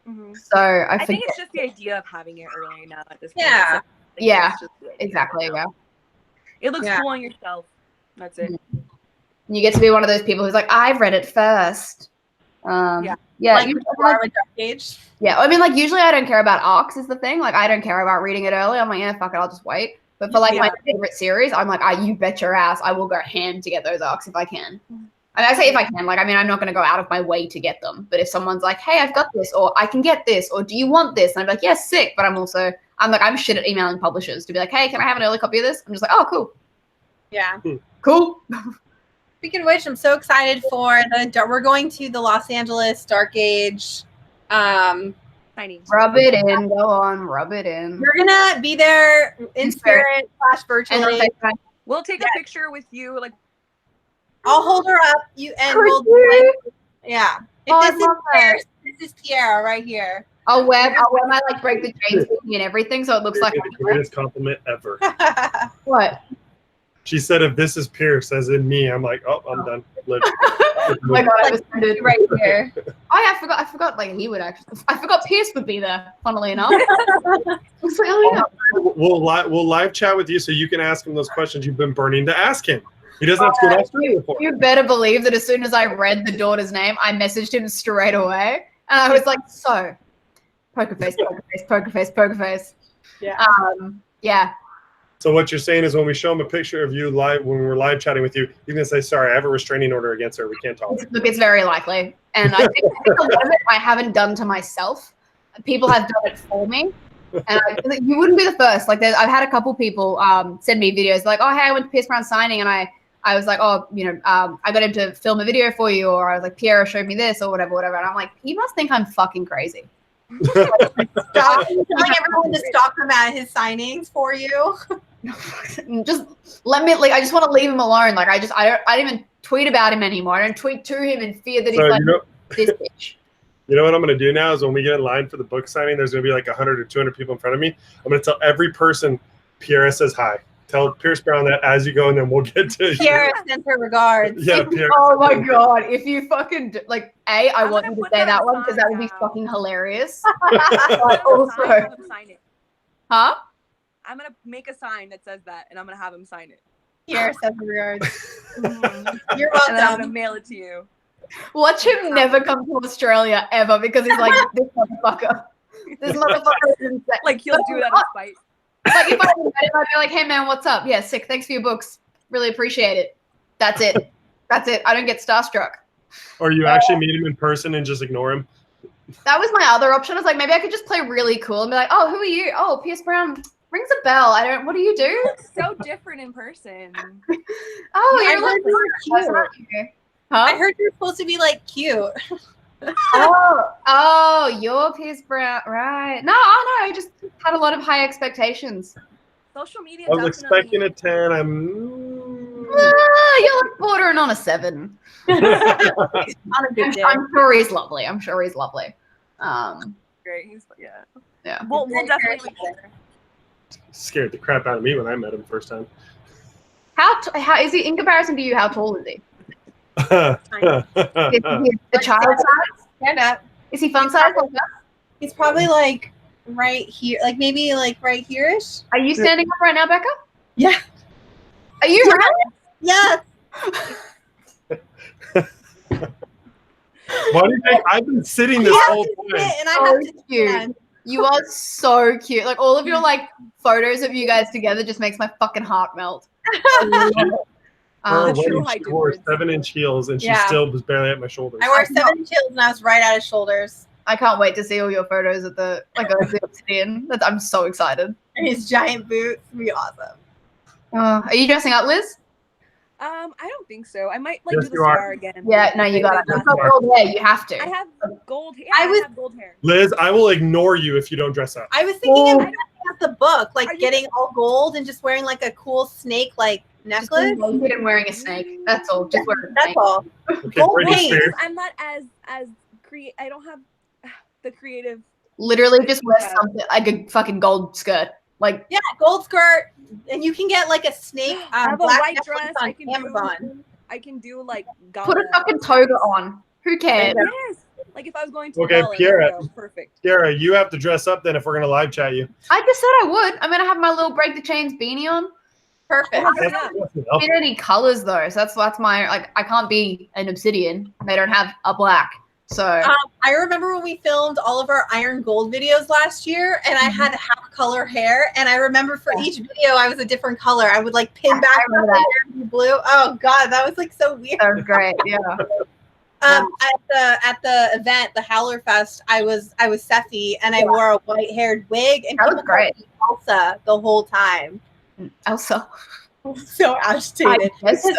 Mm-hmm. So I think it's just the idea of having it early now at this point. Yeah, exactly. Yeah, it looks cool on yourself. That's it. You get to be one of those people who's like, I've read it first. Like Dark Age. Yeah, I mean, like usually I don't care about arcs is the thing. Like I don't care about reading it early. I'm like, yeah, fuck it, I'll just wait. But for like my favorite series, I'm like, you bet your ass, I will go ham to get those arcs if I can. And I say if I can, like, I mean, I'm not going to go out of my way to get them. But if someone's like, hey, I've got this, or I can get this, or do you want this? And I'm like, yeah, sick. But I'm shit at emailing publishers to be like, hey, can I have an early copy of this? I'm just like, oh, cool. Yeah. Cool. Speaking of which, I'm so excited for we're going to the Los Angeles Dark Age signing. Rub it in. Go on, rub it in. We're gonna be there in spirit / And virtually. We'll take a picture with you, like. I'll hold her up. You and Could we'll you? yeah. If Oh, I this is love Piera, that. this is Piera right here. I'll wear my like break the chains and everything, so it looks like the greatest compliment ever. what? She said, "If this is Pierce, as in me," I'm like, "Oh, I'm done." Live. Oh my god, I was offended. right here. Oh yeah, I forgot. Like he would actually. I forgot Pierce would be there. Funnily enough. I was like, oh yeah. We'll live chat with you so you can ask him those questions you've been burning to ask him. He doesn't have to go to Australia for. You better believe that as soon as I read the daughter's name, I messaged him straight away, and I was like, "So, poker face, poker face, poker face, poker face." Yeah. Yeah. So what you're saying is when we show him a picture of you live, when we're live chatting with you, you're gonna say, "Sorry, I have a restraining order against her. We can't talk." Look, it's very likely, and I think a lot of it I haven't done to myself. People have done it for me, and you wouldn't be the first. Like, I've had a couple people send me videos like, "Oh, hey, I went to Pierce Brown signing," and I was like, "Oh, I got him to film a video for you," or I was like, "Piera showed me this," or whatever. And I'm like, he must think I'm fucking crazy. Stop telling everyone to stop him at his signings for you. Just let me. Like, I just want to leave him alone. Like, I don't even tweet about him anymore. I don't tweet to him in fear that he's like this bitch. You know what I'm going to do now is when we get in line for the book signing, there's going to be like 100 or 200 people in front of me. I'm going to tell every person, Piera says hi. Tell Pierce Brown that as you go, and then we'll get to Piera sends her regards. Yeah, Piera. Oh my god! If you fucking like, I want you to put say that that one because that would be sign fucking hilarious. But also, sign it. huh? I'm gonna make a sign that says that, and I'm gonna have him sign it. Piera sends her regards. You're And then I'm gonna welcome. mail it to you. Watch him never come to Australia ever because he's like this motherfucker. This motherfucker is insane. Like he'll do that in spite. Like if I met him, I'd be like, "Hey man, what's up? Yeah, sick. Thanks for your books. Really appreciate it." That's it. That's it. I don't get starstruck. Or you actually meet him in person and just ignore him. That was my other option. I was like, maybe I could just play really cool and be like, "Oh, who are you? Oh, Pierce Brown. Rings a bell. I don't. What do you do? It's so different in person. Oh, I you're like heard you were cute. Huh? I heard you're supposed to be like cute. Oh, you're Pierce Brown, right? No, I just had a lot of high expectations. Social media. I was definitely- expecting a 10. You're like bordering on a 7. On a good day. I'm sure he's lovely. I'm sure he's lovely. Great. He's yeah. Yeah. We'll definitely make sure. Scared the crap out of me when I met him first time. How is he in comparison to you? How tall is he? Is he He's the child size? Stand up. Is he fun size like that? He's probably like right here, like maybe like right here-ish. Are you standing up right now, Becca? Yeah. Are you right? Yes. Why do you think I've been sitting this whole time? And I So have to cute. stand. You are so cute. Like all of your like photos of you guys together just makes my fucking heart melt. Her The true wedding, height she wore difference. 7-inch heels, and she Yeah. still was barely at my shoulders. I wore 7 chills and I was right at his shoulders. I can't wait to see all your photos at the Obsidian. I'm so excited. And his giant boots would be awesome. Are you dressing up, Liz? I don't think so. I might like Yes, do the you are. star again. Yeah, no, you got it. Last You've got year. gold hair. You have to. I have gold hair. I was- have gold hair. Liz, I will ignore you if you don't dress up. I was thinking of Oh. dressing up the book, like Are you- getting all gold and just wearing like a cool snake like Just necklace. being naked and wearing a snake. That's all. Just wear a That's snake. all. Okay, Gold Britney paint. Spears. I'm not as I don't have the creative. Literally just wear something like a fucking gold skirt. Like Yeah, gold skirt, and you can get like a snake I have a black white necklace dress. on I can Amazon. I can do like gala. put a fucking toga on. Who cares? Yes. Like if I was going to Okay, gala, Piera. there you go. Perfect. Kiara, you have to dress up then if we're gonna live chat you. I just said I would. I'm gonna have my little break the chains beanie on. Perfect. I need any colors though, so that's my like. I can't be an obsidian. They don't have a black. So I remember when we filmed all of our iron gold videos last year, and I had half color hair. And I remember for each video, I was a different color. I would like pin back remember my hair to be blue. Oh god, that was like so weird. that was great. Yeah. At the event, the Howler Fest, I was Sephi, and I wore a white haired wig, and That was people called me Elsa the whole time. Elsa. So I agitated. guess so.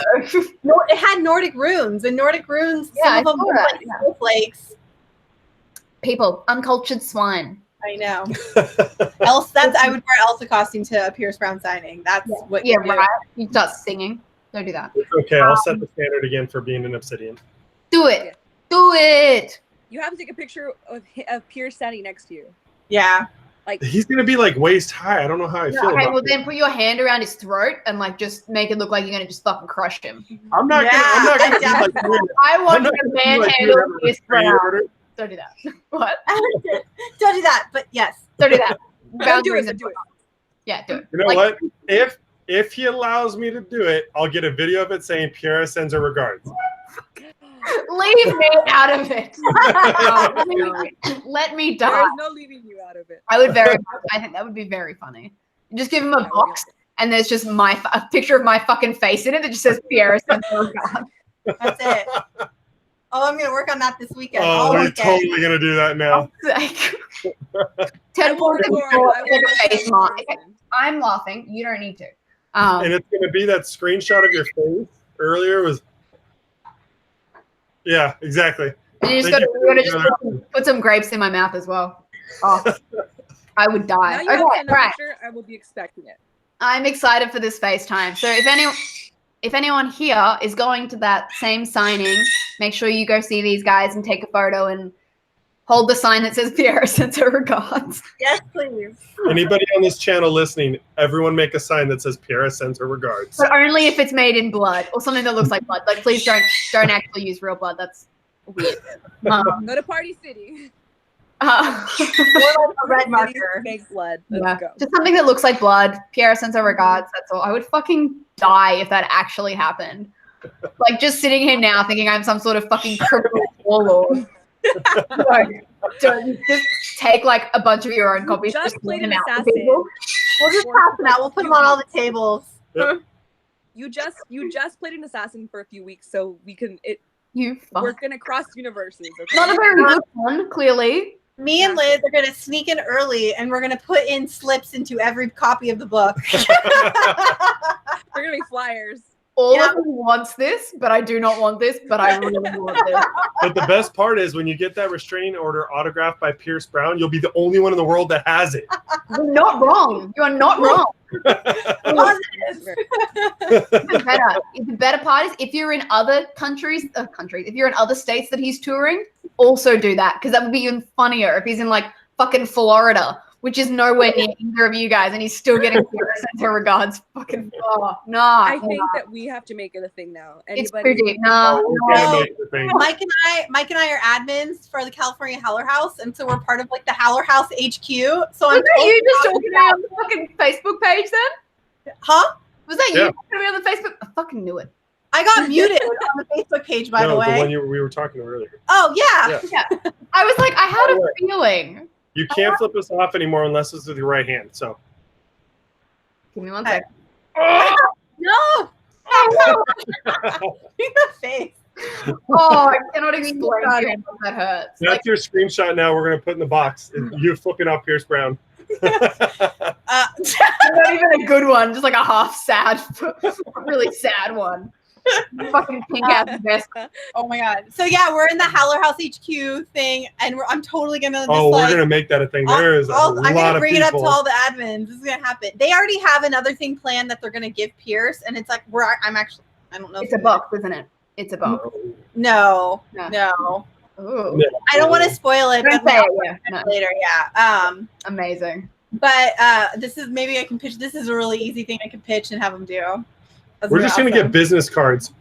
It had Nordic runes, and Nordic runes, Yeah, some of I them saw were that, like yeah. snowflakes. People, uncultured swine. I know. Else, I would wear Elsa costume to a Pierce Brown signing. That's what. Yeah, you do. right. You start singing. Don't do that. It's okay. I'll set the standard again for being an obsidian. Do it. Do it. You have to take a picture of Pierce standing next to you. Yeah. Like He's gonna be like waist high. I don't know how I feel. Okay, about well it. then put your hand around his throat and like just make it look like you're gonna just fucking crush him. I'm not gonna. Yeah. Be like, I want not to gonna be like manhandle you his have a brow. order. Don't do that. What? Don't do that. But yes. Don't do that. don't do it. Boundaries Don't do it. Yeah, do it. You know Like, what? If he allows me to do it, I'll get a video of it saying Piera sends her regards. Leave me out of it. Let me die. There's no leaving you out of it. I think that would be very funny. Just give him a box, and there's just a picture of my fucking face in it that just says Piera sends her regards. That's it. Oh, I'm gonna work on that this weekend. Oh, all we're weekend. totally gonna do that now. Like, I 10 will points record- for I will a face record mask. in person. I'm laughing. You don't need to. And it's gonna be that screenshot of your face earlier was. Yeah, exactly. And you just Thank gotta, you. just put some grapes in my mouth as well. Oh, I would Now die. you have to Okay, send a right. picture. I will be expecting it. I'm excited for this FaceTime. So if anyone here is going to that same signing, make sure you go see these guys and take a photo and hold the sign that says Piera sends her regards. Yes, please. Anybody on this channel listening, everyone make a sign that says Piera sends her regards. But only if it's made in blood or something that looks like blood. Like, please don't actually use real blood. That's weird. Go to Party City. A red marker. Fake blood. Let's Yeah. go. Just something that looks like blood. Piera sends her regards. That's all. I would fucking die if that actually happened. Like, just sitting here now thinking I'm some sort of fucking criminal warlord. Like, don't just take like a bunch of your own copies. Just hand played them an out to assassin. people. We'll just pass them out. We'll put them on all the tables. You just played an assassin for a few weeks, so we can. You fuck. We're gonna cross universes. Okay? Not a very good one, clearly. Me and Liz are gonna sneak in early, and we're gonna put in slips into every copy of the book. We're gonna be flyers. All Yeah. of them wants this, but I do not want this, but I really want this. But the best part is when you get that restraining order autographed by Pierce Brown, you'll be the only one in the world that has it. You're not wrong. You are not wrong. The better part is if you're in other countries, if you're in other states that he's touring, also do that, because that would be even funnier if he's in like fucking Florida, which is nowhere near either of you guys, and he's still getting sent her regards. Fucking I think that we have to make it a thing now. it's Anybody? too deep. Nah, Oh, we're gonna No. make the thing. Mike and I are admins for the California Howler House, and so we're part of like the Howler House HQ. So I'm was that you just totally talking to me on the fucking Facebook page then? huh? Was that you Yeah. talking to me on the Facebook? I fucking knew it. I got muted on the Facebook page, by No, the way. one we were talking about earlier. Oh yeah. Yeah. I was like, I had Oh, a wait. feeling. You can't flip us off anymore unless it's with your right hand. So. Give me one Okay. second. No. In the face. Oh, I cannot explain God. to you how that hurts. That's Like, your screenshot now we're going to put in the box. You flipping off Pierce Brown. not even a good one, just like a half sad, really sad one. Fucking pink ass vest. Oh my god. So yeah, we're in the Howler House HQ thing, and I'm totally gonna just Oh, we're like. going to make that a thing. There is a I'm lot gonna of bring it up to people. all the admins. This is gonna happen. They already have another thing planned that they're gonna give Pierce, and it's like I don't know. It's a box, isn't it? It's a box. No. Ooh. I don't want to spoil it, Don't but say we'll it, yeah. No. later. Yeah. Amazing. But this is maybe I can pitch. This is a really easy thing I can pitch and have them do. That's We're just going to get awesome. business cards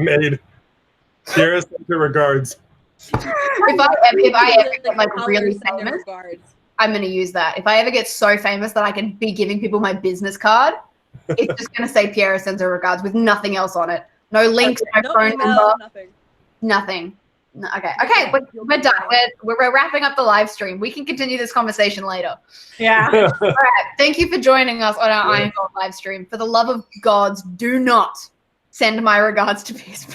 made. Piera sends her regards. If I ever get like really Colors and their famous, regards. I'm going to use that. If I ever get so famous that I can be giving people my business card, it's just going to say Piera sends her regards with nothing else on it. No links, no No phone email, number, nothing. nothing. No, okay, we're done. We're wrapping up the live stream. We can continue this conversation later. Yeah. All right, thank you for joining us on our Iron Gold live stream. For the love of gods, do not send my regards to Pierce.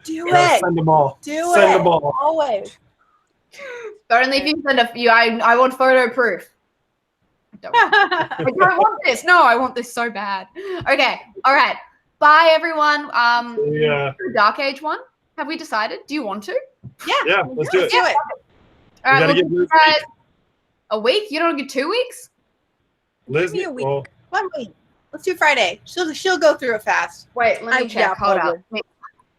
Do Yeah, it. send them all. Do Send it. them all. Always. But only if you send I want photo proof. I don't want this. No, I want this so bad. Okay, all right. Bye, everyone. Yeah. Dark Age one. Have we decided? Do you want to? Yeah, let's do it. Do it. All right, gotta we'll give Liz try a week. You don't get 2 weeks. Liz, Give me a week. well, 1 week. Let's do Friday. She'll go through it fast. Wait, let me check. yeah, Hold up. probably. Let me-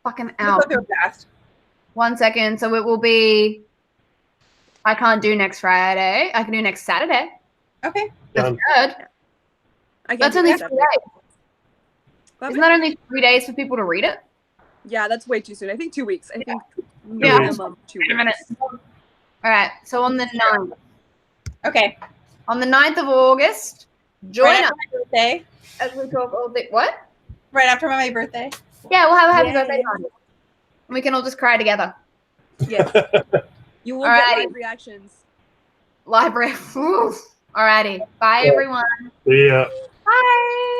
Fucking She'll out. go through it fast. 1 second. So it will be. I can't do next Friday. I can do next Saturday. Okay. The done. 3rd. I can't That's do only that 3 Saturday. days. Isn't that only 3 days for people to read it? Yeah, that's way too soon. I think 2 weeks. I think Yeah. minimum 2 Wait a minute. weeks. All right. So on the 9th. Okay. On the 9th of August, join Right us after my birthday. as we talk all the what? Right after my birthday. Yeah, we'll have a happy Yay. birthday party. And we can all just cry together. Yeah. You will Alrighty. get live reactions. Library. Alrighty. Bye, Yeah. everyone. Yeah. Bye.